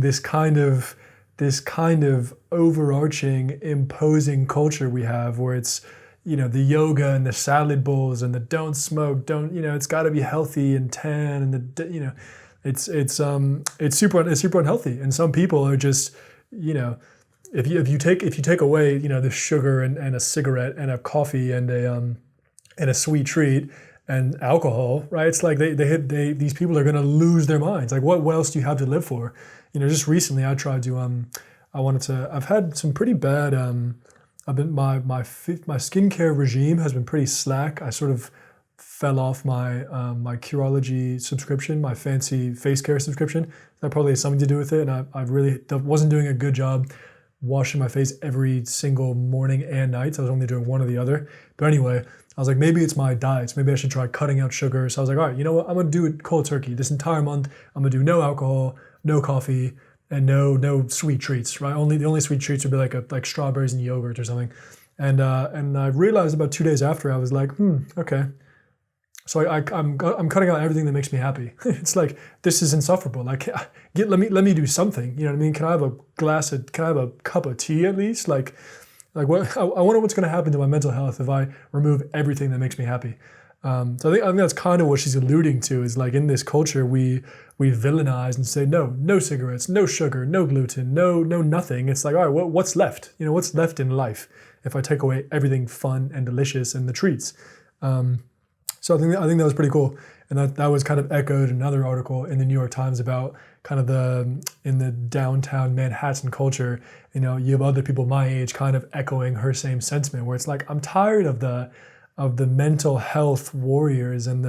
this kind of overarching, imposing culture we have where it's, the yoga and the salad bowls and the don't smoke, it's got to be healthy and tan and it's super unhealthy. And some people are just, if you take away, the sugar and a cigarette and a coffee and a sweet treat and alcohol, right? It's like these people are going to lose their minds. Like what else do you have to live for? Just recently I tried to, I've had some pretty bad, my skincare regime has been pretty slack. I sort of fell off my Curology subscription, my fancy face care subscription. That probably has something to do with it. And I really wasn't doing a good job washing my face every single morning and night. So I was only doing one or the other. But anyway, I was like, maybe it's my diets. Maybe I should try cutting out sugar. So I was like, all right, you know what? I'm going to do it cold turkey. This entire month, I'm going to do no alcohol, no coffee, and no sweet treats, right? The only sweet treats would be like strawberries and yogurt or something. And I realized about 2 days after, I was like, okay. So I'm cutting out everything that makes me happy. It's like, this is insufferable. Like, let me do something. You know what I mean? Can I have a cup of tea at least? Like what? I wonder what's going to happen to my mental health if I remove everything that makes me happy. So I think that's kind of what she's alluding to, is like, in this culture we villainize and say no cigarettes, no sugar, no gluten, no nothing. It's like, all right, what's left? You know, what's left in life if I take away everything fun and delicious and the treats? So I think that was pretty cool, and that was kind of echoed in another article in the New York Times about kind of in the downtown Manhattan culture. You know, you have other people my age kind of echoing her same sentiment, where it's like, I'm tired of the mental health warriors and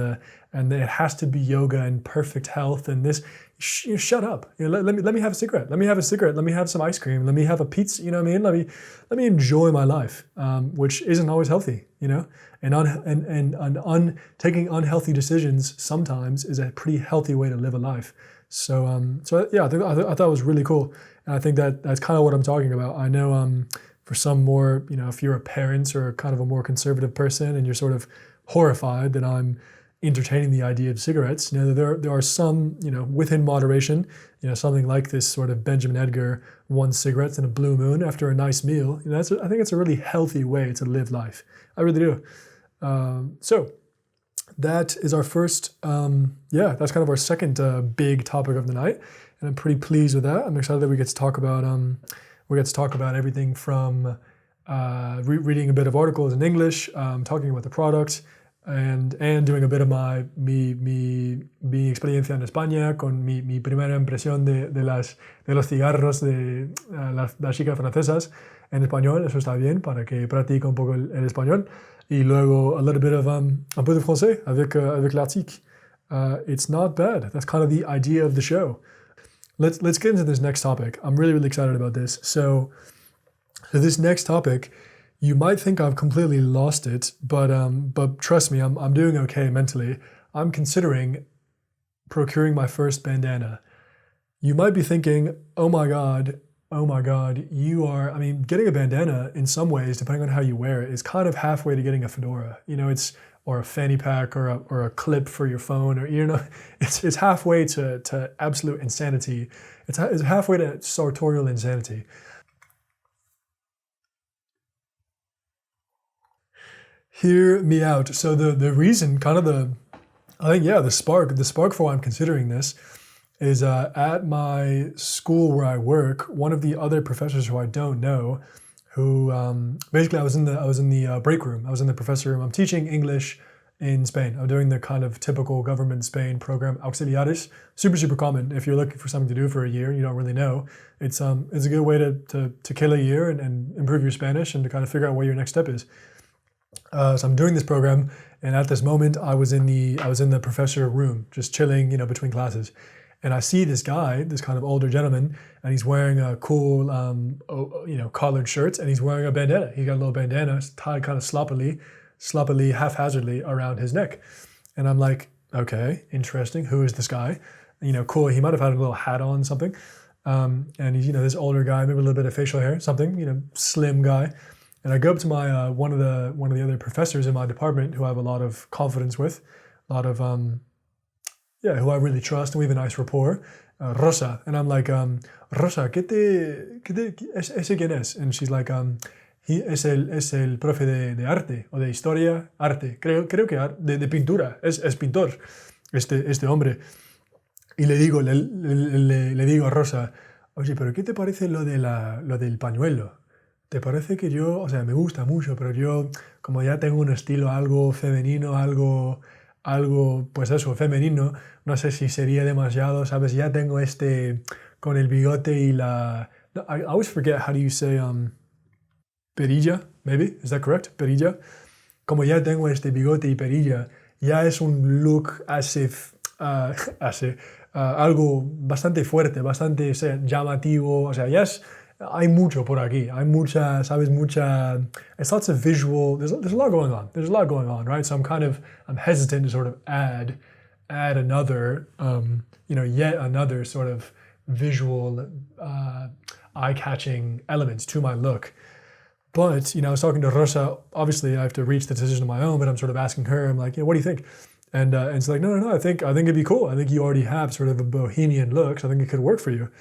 it has to be yoga and perfect health and this. Shut up. You know, let me have a cigarette. Let me have a cigarette. Let me have some ice cream. Let me have a pizza. You know what I mean? Let me enjoy my life, which isn't always healthy. You know, and taking unhealthy decisions sometimes is a pretty healthy way to live a life. So yeah, I thought it was really cool, and I think that's kind of what I'm talking about. I know for some more, you know, if you're a parent or kind of a more conservative person and you're sort of horrified that I'm entertaining the idea of cigarettes, you know, there are some, you know, within moderation, you know, something like this sort of Benjamin Edgar, 1 cigarette and a blue moon after a nice meal. You know, I think it's a really healthy way to live life. I really do. So that is our first, that's kind of our second big topic of the night, and I'm pretty pleased with that. I'm excited that we get to talk about everything from reading a bit of articles in English, talking about the product, and doing a bit of mi experiencia en España con mi primera impresión de los cigarros de las chicas francesas en español. Eso está bien para que practique un poco el español. Y luego a little bit of un peu de français avec l'article. It's not bad. That's kind of the idea of the show. Let's get into this next topic. I'm really, really excited about this. So this next topic, you might think I've completely lost it, but trust me, I'm doing okay mentally. I'm considering procuring my first bandana. You might be thinking, oh my God, getting a bandana in some ways, depending on how you wear it, is kind of halfway to getting a fedora. You know, or a fanny pack or a clip for your phone, or, you know, it's halfway to absolute insanity. It's halfway to sartorial insanity. Hear me out. So the reason, the spark for why I'm considering this is at my school where I work, one of the other professors who I don't know, who basically I was in the break room. I was in the professor room. I'm teaching English in Spain. I'm doing the kind of typical government Spain program, auxiliares. Super, super common. If you're looking for something to do for a year, you don't really know. It's a good way to kill a year and improve your Spanish and to kind of figure out what your next step is. So I'm doing this program, and at this moment I was in the professor room, just chilling, you know, between classes. And I see this guy, this kind of older gentleman, and he's wearing a cool, collared shirt, and he's wearing a bandana. He's got a little bandana tied kind of sloppily, haphazardly around his neck. And I'm like, okay, interesting. Who is this guy? You know, cool. He might have had a little hat on, something. And he's, you know, this older guy, maybe a little bit of facial hair, something, you know, slim guy. And I go up to my one of the other professors in my department who I have a lot of confidence with, who I really trust, and we have a nice rapport, Rosa. And I'm like, Rosa, ese quién es? And she's like, he es el profe de arte, o de historia, arte. Creo que de pintura, es pintor, este hombre. Y le digo a Rosa, oye, pero ¿qué te parece lo del pañuelo? ¿Te parece que yo, o sea, me gusta mucho, pero yo, como ya tengo un estilo algo femenino, algo, pues eso, femenino, no sé si sería demasiado, ¿sabes? Ya tengo con el bigote y I always forget how do you say, perilla, maybe, is that correct? Perilla. Como ya tengo este bigote y perilla, ya es un look algo bastante fuerte, bastante, o sea, llamativo, o sea, ya es hay mucho por aquí. Hay mucha, sabes, mucha. It's lots of visual. There's a lot going on. There's a lot going on, right? So I'm hesitant to sort of add another, yet another sort of visual, eye-catching elements to my look. But I was talking to Rosa. Obviously, I have to reach the decision on my own. But I'm sort of asking her. I'm like, what do you think? And it's like, no. I think it'd be cool. I think you already have sort of a bohemian look. So I think it could work for you.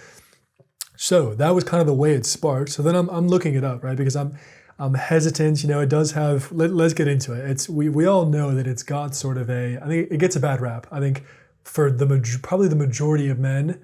So that was kind of the way it sparked. So then I'm looking it up, right? Because I'm hesitant. It does have. Let's get into it. We all know that it's got sort of I think it gets a bad rap. I think for probably the majority of men.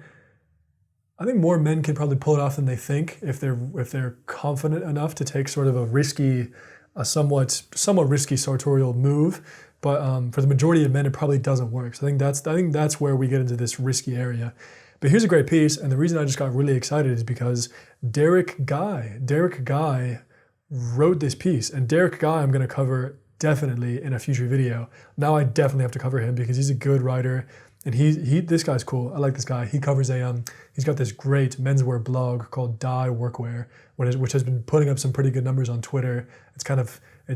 I think more men can probably pull it off than they think if they're confident enough to take sort of a somewhat risky sartorial move. But for the majority of men, it probably doesn't work. So I think that's where we get into this risky area. But here's a great piece, and the reason I just got really excited is because Derek Guy wrote this piece, and Derek Guy I'm going to cover definitely in a future video. Now I definitely have to cover him because he's a good writer. And this guy's cool. I like this guy. He covers he's got this great menswear blog called Die Workwear, which has been putting up some pretty good numbers on Twitter. It's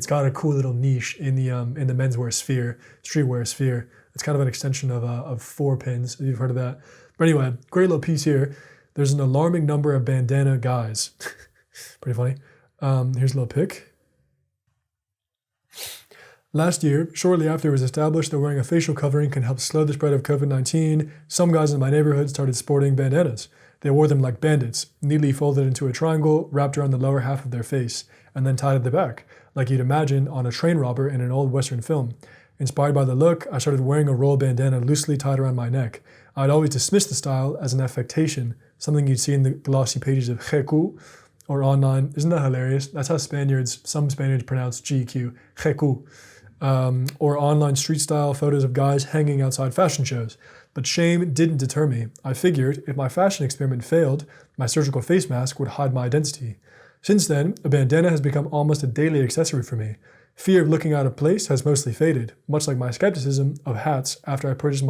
got a cool little niche in the menswear sphere, streetwear sphere. It's kind of an extension of 4pins, if you've heard of that. But anyway, great little piece here. There's an alarming number of bandana guys. Pretty funny. Here's a little pic. Last year, shortly after it was established that wearing a facial covering can help slow the spread of COVID-19, some guys in my neighborhood started sporting bandanas. They wore them like bandits, neatly folded into a triangle, wrapped around the lower half of their face, and then tied at the back, like you'd imagine on a train robber in an old Western film. Inspired by the look, I started wearing a roll bandana loosely tied around my neck. I'd always dismissed the style as an affectation, something you'd see in the glossy pages of Jecu or online. Isn't that hilarious? That's how some Spaniards pronounce GQ, Jecu. Or online street-style photos of guys hanging outside fashion shows. But shame didn't deter me. I figured if my fashion experiment failed, my surgical face mask would hide my identity. Since then, a bandana has become almost a daily accessory for me. Fear of looking out of place has mostly faded, much like my skepticism of hats after I purchased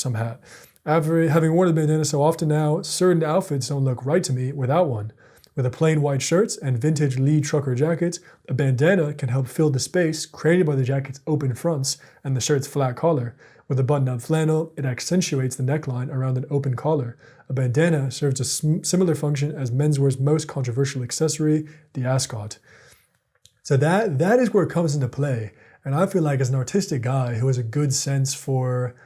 some hat. After having worn a bandana so often now, certain outfits don't look right to me without one. With a plain white shirt and vintage Lee trucker jackets, a bandana can help fill the space created by the jacket's open fronts and the shirt's flat collar. With a button-up flannel, it accentuates the neckline around an open collar. A bandana serves a similar function as menswear's most controversial accessory, the ascot. So that is where it comes into play. And I feel like as an artistic guy who has a good sense for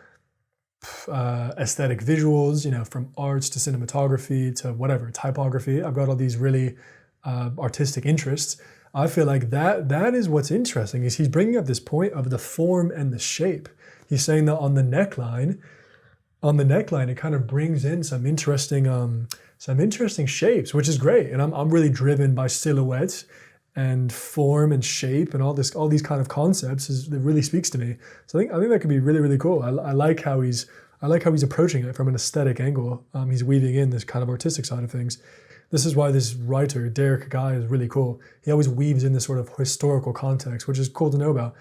aesthetic visuals, from arts to cinematography to whatever, typography. I've got all these really artistic interests. I feel like that is what's interesting, is he's bringing up this point of the form and the shape. He's saying that on the neckline, it kind of brings in some interesting shapes, which is great. And I'm really driven by silhouettes and form and shape and all these kind of concepts. It really speaks to me. So I think that could be really, really cool. I like how he's approaching it from an aesthetic angle. He's weaving in this kind of artistic side of things. This is why this writer, Derek Guy, is really cool. He always weaves in this sort of historical context, which is cool to know about.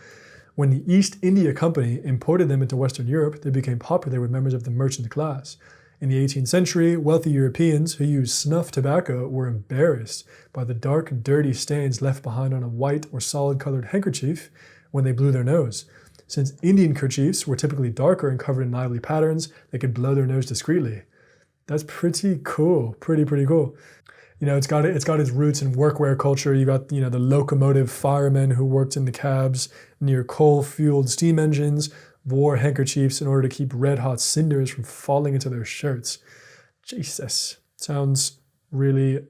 When the East India Company imported them into Western Europe, they became popular with members of the merchant class. In the 18th century, wealthy Europeans who used snuff tobacco were embarrassed by the dark, dirty stains left behind on a white or solid-colored handkerchief when they blew their nose. Since Indian kerchiefs were typically darker and covered in lively patterns, they could blow their nose discreetly. That's pretty cool. Pretty cool. It's got its roots in workwear culture. You got, the locomotive firemen who worked in the cabs near coal-fueled steam engines, wore handkerchiefs in order to keep red-hot cinders from falling into their shirts. Jesus. Sounds really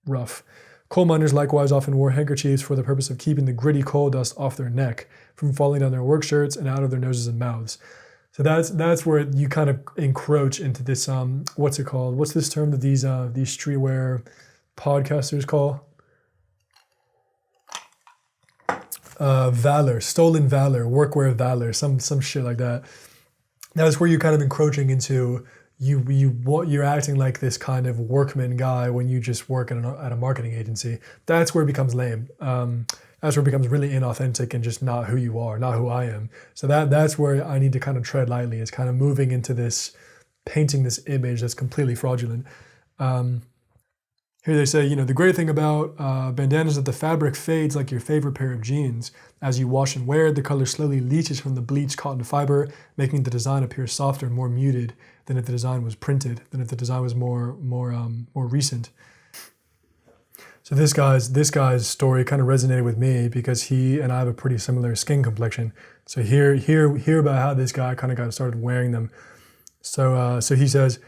rough. Coal miners likewise often wore handkerchiefs for the purpose of keeping the gritty coal dust off their neck from falling down their work shirts and out of their noses and mouths. So that's where you kind of encroach into this, what's it called? What's this term that these streetwear podcasters call? Valor, stolen valor, workwear valor, some shit like that. That's where you're kind of encroaching into you're acting like this kind of workman guy when you just work at a marketing agency. That's where it becomes lame. That's where it becomes really inauthentic and just not who you are, not who I am. So that's where I need to kind of tread lightly. It's kind of moving into this, painting this image that's completely fraudulent. Here they say, the great thing about bandanas is that the fabric fades like your favorite pair of jeans. As you wash and wear it, the color slowly leaches from the bleached cotton fiber, making the design appear softer and more muted than if the design was printed, than if the design was more recent. So this guy's story kind of resonated with me because he and I have a pretty similar skin complexion. So hear about how this guy kind of got started wearing them. So he says,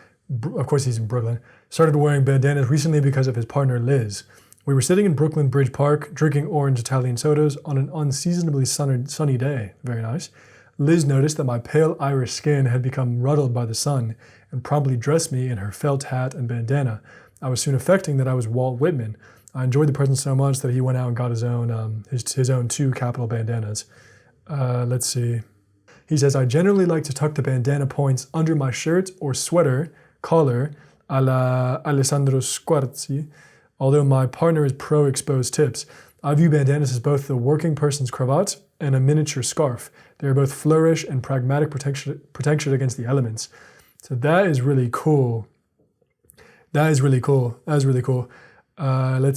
of course he's in Brooklyn, started wearing bandanas recently because of his partner Liz. We were sitting in Brooklyn Bridge Park, drinking orange Italian sodas on an unseasonably sunny day. Very nice. Liz noticed that my pale Irish skin had become ruddled by the sun and promptly dressed me in her felt hat and bandana. I was soon affecting that I was Walt Whitman. I enjoyed the present so much that he went out and got his own 2 capital bandanas. Let's see. He says, I generally like to tuck the bandana points under my shirt or sweater collar a la Alessandro Squarzi, although my partner is pro-exposed tips. I view bandanas as both the working person's cravat and a miniature scarf. They are both flourish and pragmatic protection against the elements. So that is really cool. Let's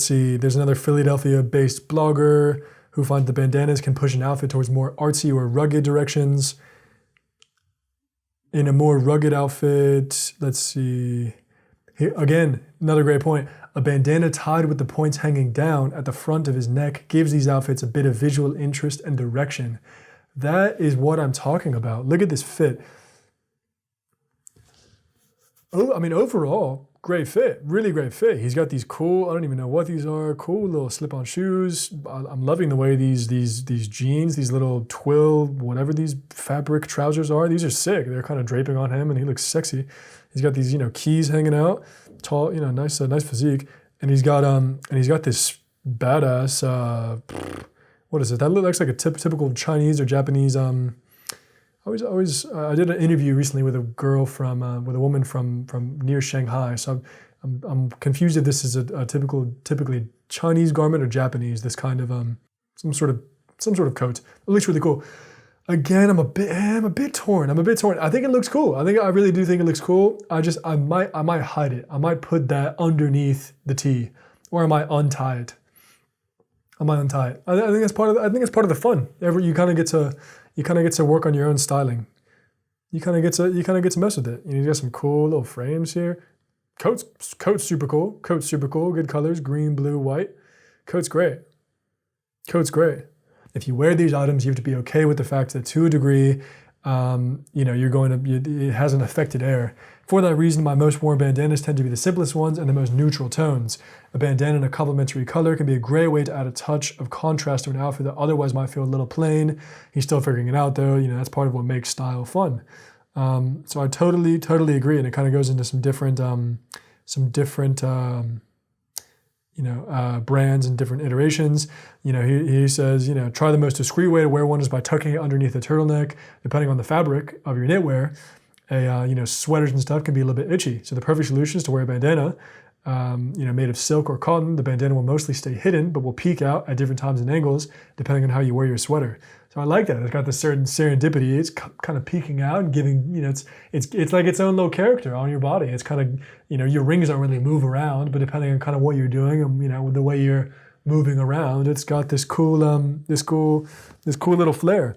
see. There's another Philadelphia-based blogger who finds the bandanas can push an outfit towards more artsy or rugged directions. In a more rugged outfit, let's see. Here, again, another great point. A bandana tied with the points hanging down at the front of his neck gives these outfits a bit of visual interest and direction. That is what I'm talking about. Look at this fit. Oh, I mean, overall, great fit, really great fit. He's got these cool, I don't even know what these are, cool little slip-on shoes. I'm loving the way these jeans, these little twill, whatever these fabric trousers are, these are sick. They're kind of draping on him and he looks sexy. He's got these, keys hanging out, tall, nice physique. And he's got this badass, what is it? That looks like a typical Chinese or Japanese, I did an interview recently with a woman from near Shanghai. So I'm confused if this is a typically Chinese garment or Japanese. This kind of some sort of coat. It looks really cool. Again, I'm a bit torn. I think it looks cool. I really do think it looks cool. I might hide it. I might put that underneath the tee, or I might untie it. I think it's part of the fun. You kind of get to work on your own styling. You kind of get to mess with it. You got some cool little frames here. Coat's super cool. Good colors, green, blue, white. Coat's great. If you wear these items, you have to be okay with the fact that to a degree, it has an affected air. For that reason, my most worn bandanas tend to be the simplest ones and the most neutral tones. A bandana in a complementary color can be a great way to add a touch of contrast to an outfit that otherwise might feel a little plain. He's still figuring it out though. That's part of what makes style fun. So I totally agree. And it kind of goes into some different brands and different iterations. He says, try the most discreet way to wear one is by tucking it underneath the turtleneck. Depending on the fabric of your knitwear, sweaters and stuff can be a little bit itchy. So the perfect solution is to wear a bandana, made of silk or cotton. The bandana will mostly stay hidden, but will peek out at different times and angles, depending on how you wear your sweater. So I like that. It's got this certain serendipity. It's kind of peeking out and giving, it's like its own little character on your body. It's kind of, your rings don't really move around, but depending on kind of what you're doing and, with the way you're moving around, it's got this cool little flair.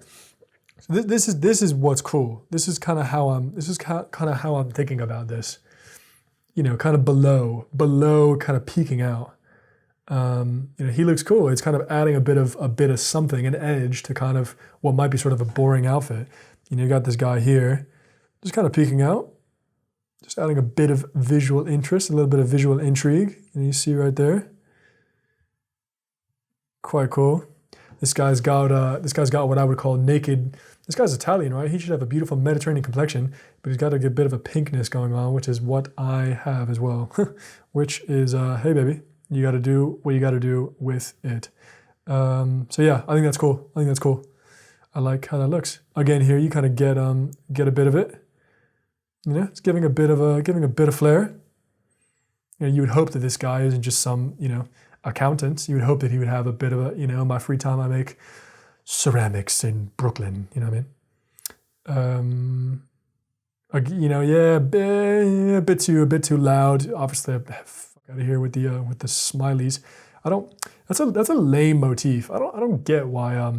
So this is what's cool. This is kind of how I'm thinking about this. Kind of below, kind of peeking out. He looks cool. It's kind of adding a bit of something, an edge to kind of what might be sort of a boring outfit. You got this guy here, just kind of peeking out, just adding a bit of visual interest, a little bit of visual intrigue. You see right there. Quite cool. This guy's got what I would call naked. This guy's Italian, right? He should have a beautiful Mediterranean complexion, but he's got a bit of a pinkness going on, which is what I have as well. Which is, hey baby, you got to do what you got to do with it. So yeah, I think that's cool. I like how that looks. Again, here you kind of get a bit of it. It's giving a bit of flair. You would hope that this guy isn't just some accountant. You would hope that he would have a bit of a in my free time I make ceramics in Brooklyn. You know what I mean? A bit too loud. Obviously, out of here with the smileys. That's a lame motif. I don't get why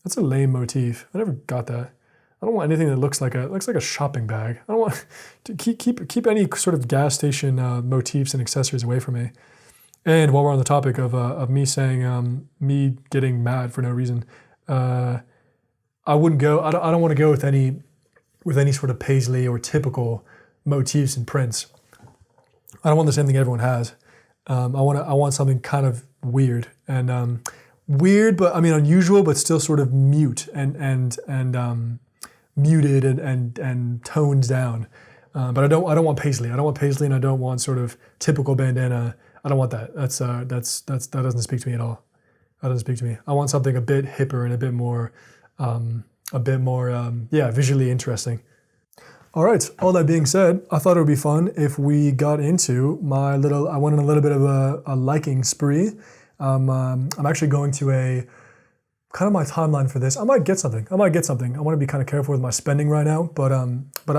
that's a lame motif. I never got that. I don't want anything that looks like a shopping bag. I don't want to keep any sort of gas station motifs and accessories away from me. And while we're on the topic of me saying me getting mad for no reason, I wouldn't go. I don't want to go with any sort of paisley or typical motifs and prints. I don't want the same thing everyone has. I want something kind of weird and weird, but I mean unusual, but still sort of mute and muted and toned down. But I don't want paisley. I don't want paisley, and I don't want sort of typical bandana. I don't want that. That doesn't speak to me at all. That doesn't speak to me. I want something a bit hipper and a bit more visually interesting. All right, all that being said, I thought it would be fun if we got into I went on a little bit of a liking spree. I'm actually going to kind of my timeline for this. I might get something. I want to be kind of careful with my spending right now, but I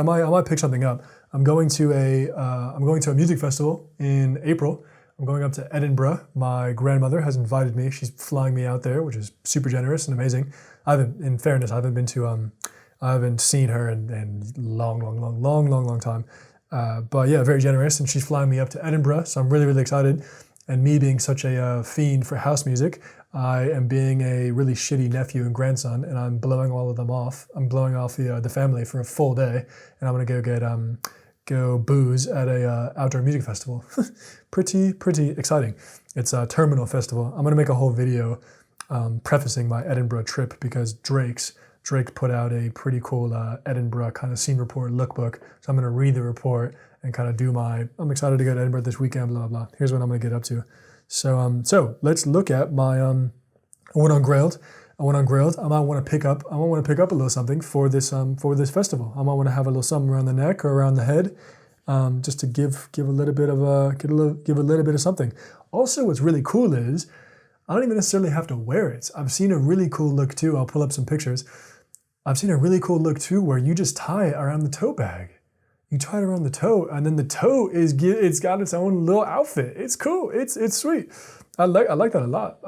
might pick something up. I'm going to a music festival in April. I'm going up to Edinburgh. My grandmother has invited me. She's flying me out there, which is super generous and amazing. I haven't seen her in long time. But yeah, very generous. And she's flying me up to Edinburgh. So I'm really, really excited. And me being such a fiend for house music, I am being a really shitty nephew and grandson, and I'm blowing all of them off. I'm blowing off the family for a full day, and I'm gonna go booze at a outdoor music festival. pretty exciting. It's a terminal festival. I'm gonna make a whole video prefacing my Edinburgh trip because Drake put out a pretty cool Edinburgh kind of scene report lookbook. So I'm going to read the report and kind of I'm excited to go to Edinburgh this weekend, blah, blah. Here's what I'm going to get up to. So let's look at my, I went on Grailed. I might want to pick up a little something for this festival. I might want to have a little something around the neck or around the head, just to give a little bit of something. Also, what's really cool is I don't even necessarily have to wear it. I've seen a really cool look too. I'll pull up some pictures. I've seen a really cool look too where you just tie it around the tote bag. You tie it around the tote, and then the tote it's got its own little outfit. It's cool. It's sweet. I like that a lot.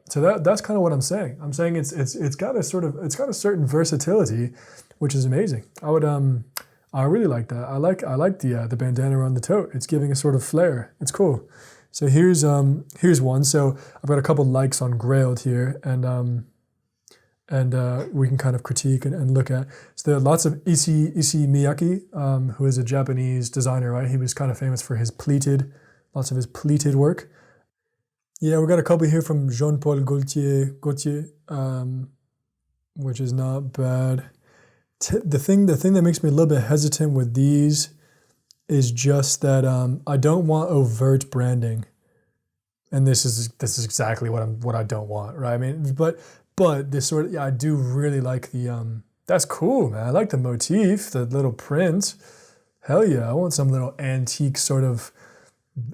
So that's kind of what I'm saying. I'm saying it's got a certain versatility, which is amazing. I really like that. I like the bandana around the tote. It's giving a sort of flair. It's cool. So here's one. So I've got a couple likes on Grailed here, and we can kind of critique and look at. So there are lots of Issey Miyake, who is a Japanese designer, right? He was kind of famous for lots of his pleated work. Yeah, we got a couple here from Jean-Paul Gaultier, which is not bad. The thing that makes me a little bit hesitant with these is just that I don't want overt branding, and this is exactly what I don't want, right? I mean, but this sort of, I do really like the that's cool, man. I like the motif, the little print. Hell yeah, I want some little antique sort of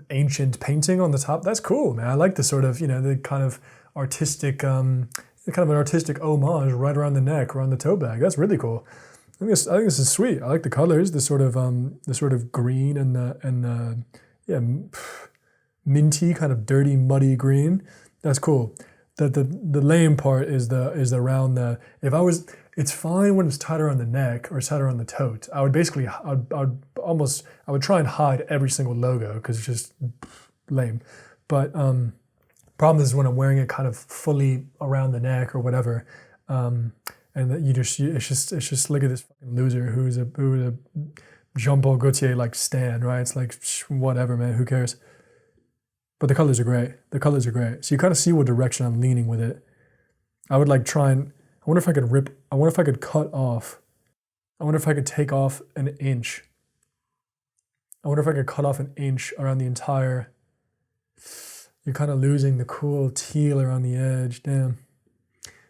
ancient painting on the top. That's cool, man. I like the sort of, the kind of artistic, an artistic homage right around the neck, around the tote bag. That's really cool. I think this is sweet. I like the colors, the sort of green and the minty, kind of dirty, muddy green. That's cool. The lame part is around the. It's fine when it's tied around the neck or tied around the tote. I would try and hide every single logo because it's just lame. But problem is when I'm wearing it kind of fully around the neck or whatever. And that it's just look at this fucking loser who's a Jean-Paul Gaultier like stan, right? It's like whatever, man, who cares? But the colors are great. So you kind of see what direction I'm leaning with it. I would I wonder if I could cut off. I wonder if I could take off an inch. I wonder if I could cut off an inch around the entire. You're kind of losing the cool teal around the edge. Damn.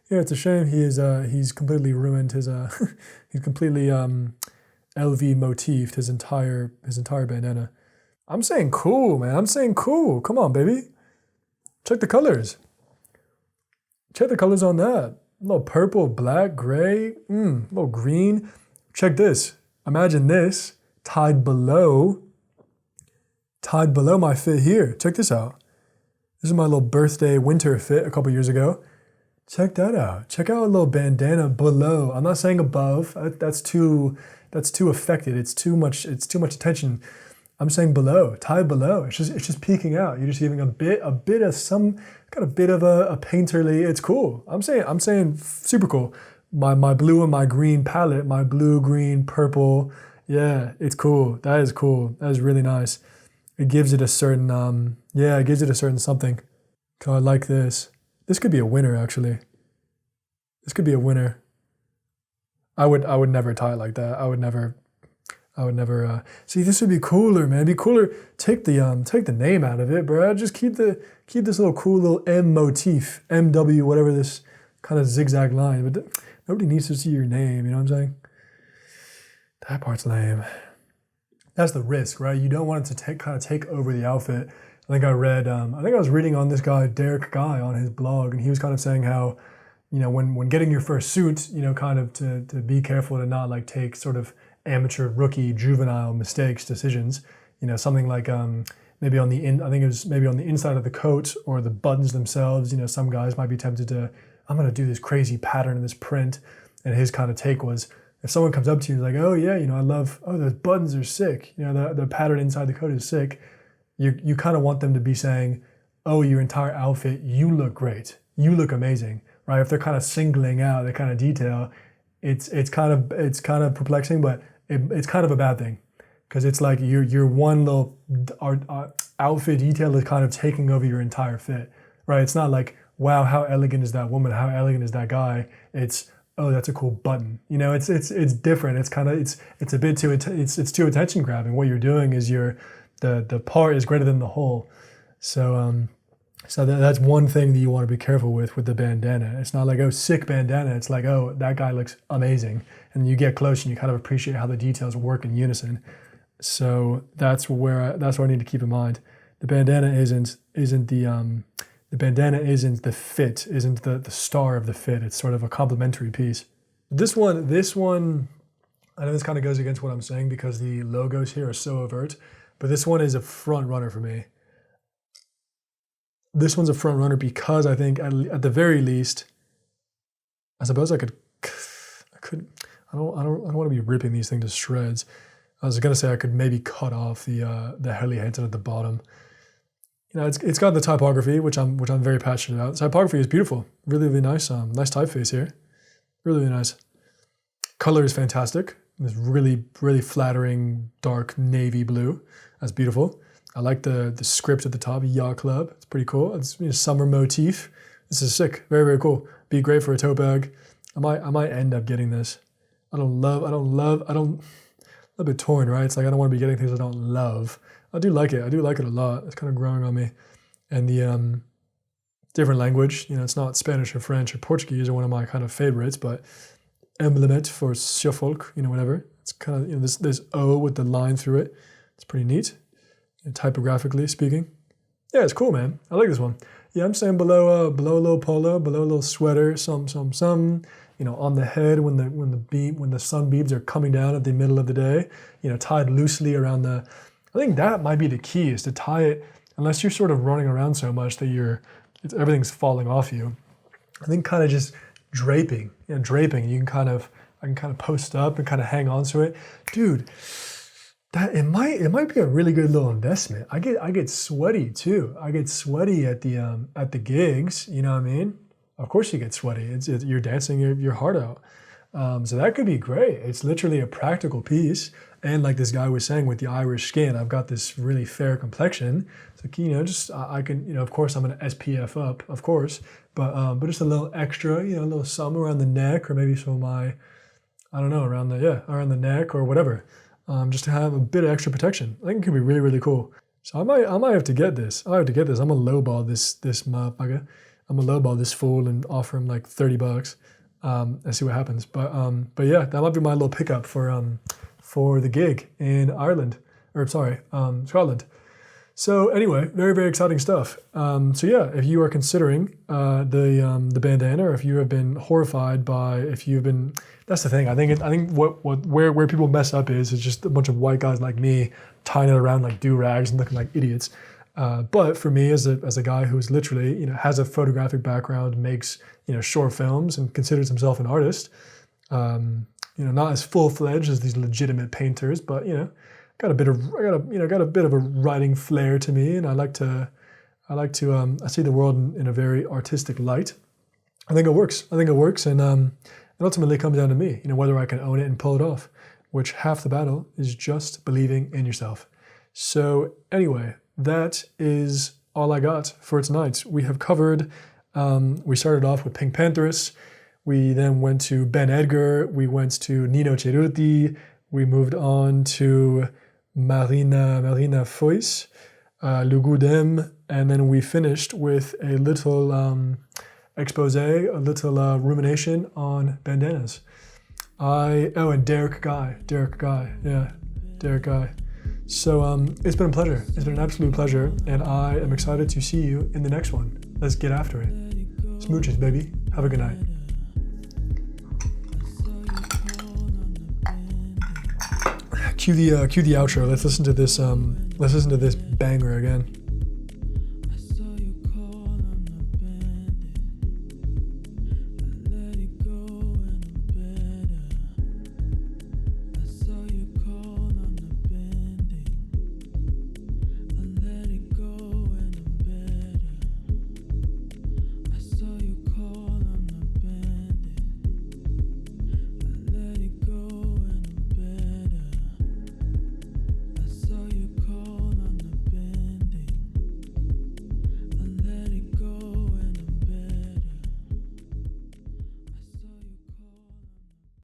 Yeah, it's a shame he's completely ruined his he's completely LV motifed his entire bandana. I'm saying cool, man. I'm saying cool. Come on, baby. Check the colors. Check the colors on that. A little purple, black, gray, a little green. Check this. Imagine this tied below tied below my fit here. Check this out. This is my little birthday winter fit a couple years ago. Check that out. Check out a little bandana below. I'm not saying above. That's too affected. It's too much attention. I'm saying below, tied below. It's just peeking out. You're just giving a bit of some, got a bit of a painterly. It's cool. I'm saying super cool. My blue and my green palette, my blue, green, purple. Yeah, it's cool. That is cool. That is really nice. It gives it a certain, it gives it a certain something. So I like this. This could be a winner, actually. This could be a winner. I would never tie it like that. I would never. See, this would be cooler, man. It'd be cooler. Take the name out of it, bro. Just keep this little cool little M motif, MW, whatever this kind of zigzag line. But nobody needs to see your name. You know what I'm saying? That part's lame. That's the risk, right? You don't want it to take over the outfit. I think I was reading on this guy, Derek Guy, on his blog, and he was kind of saying how, you know, when getting your first suit, you know, kind of to be careful to not like take sort of amateur, rookie, juvenile decisions. You know, something like maybe on the inside of the coat or the buttons themselves. You know, some guys might be tempted to, I'm gonna do this crazy pattern in this print, and his kind of take was, if someone comes up to you like, oh yeah, you know, those buttons are sick. You know, the pattern inside the coat is sick. You kind of want them to be saying, oh, your entire outfit, you look great. You look amazing, right? If they're kind of singling out that kind of detail, it's kind of perplexing, but it's kind of a bad thing, because it's like your one little outfit detail is kind of taking over your entire fit, right? It's not like, wow, how elegant is that woman? How elegant is that guy? It's, oh, that's a cool button. You know, it's different. It's kind of it's a bit too it's too attention grabbing. What you're doing is the part is greater than the whole. So that's one thing that you want to be careful with the bandana. It's not like, oh, sick bandana. It's like, oh, that guy looks amazing. And you get close and you kind of appreciate how the details work in unison. So that's what I need to keep in mind. The bandana isn't the fit, isn't the star of the fit. It's sort of a complementary piece. This one, I know this kind of goes against what I'm saying because the logos here are so overt, but this one is a front runner for me. This one's a front runner because I think at the very least, I suppose I don't want to be ripping these things to shreds. I was gonna say I could maybe cut off the Helly Hansen at the bottom. You know, it's got the typography, which I'm very passionate about. The typography is beautiful, really, really nice. Nice typeface here, really, really nice. Color is fantastic. This really, really flattering dark navy blue. That's beautiful. I like the script at the top, Yacht Club. It's pretty cool. It's a summer motif. This is sick, very, very cool. Be great for a tote bag. I might end up getting this. I'm a bit torn, right? It's like I don't want to be getting things I don't love. I do like it a lot. It's kind of growing on me. And the different language, you know, it's not Spanish or French or Portuguese are one of my kind of favorites, but Enveloppé for Sjöfolk, you know, whatever. It's kind of, you know, this O with the line through it. It's pretty neat, and typographically speaking. Yeah, it's cool, man. I like this one. Yeah, I'm saying below a little polo, below a little sweater, some, you know, on the head when the sunbeams are coming down at the middle of the day, you know, tied loosely around the. I think that might be the key, is to tie it, unless you're sort of running around so much that everything's falling off you. I think kind of just draping. I can kind of post up and kind of hang on to it. Dude, that it might be a really good little investment. I get sweaty too. I get sweaty at the gigs, you know what I mean? Of course you get sweaty. You're dancing your heart out. So that could be great. It's literally a practical piece. And like this guy was saying, with the Irish skin, I've got this really fair complexion. So, you know, just I can, you know, of course I'm going to SPF up, of course, but just a little extra, you know, a little something around the neck, or maybe some of my, I don't know, around the neck or whatever, just to have a bit of extra protection. I think it could be really, really cool. So I might have to get this. I'm gonna lowball this motherfucker. I'm gonna lowball this fool and offer him like $30 and see what happens. But yeah, that might be my little pickup for the gig in Scotland. So anyway, very, very exciting stuff. So yeah, if you are considering the bandana, or if you have been horrified by, that's the thing. I think where people mess up is it's just a bunch of white guys like me tying it around like do-rags and looking like idiots. But for me, as a guy who's literally, has a photographic background, makes, short films and considers himself an artist, not as full-fledged as these legitimate painters, but, got a bit of a writing flair to me, and I see the world in a very artistic light. I think it works, and it ultimately comes down to me, whether I can own it and pull it off, which half the battle is just believing in yourself. So anyway, that is all I got for tonight. We have covered, we started off with PinkPantheress, we then went to Ben Edgar, we went to Nino Cerruti, we moved on to Marina Foïs, Le Goût d'Aime, and then we finished with a little expose, a little rumination on bandanas. And Derek Guy. So it's been a pleasure. It's been an absolute pleasure, and I am excited to see you in the next one. Let's get after it. Smooches, baby. Have a good night. Cue the outro. Let's listen to this banger again.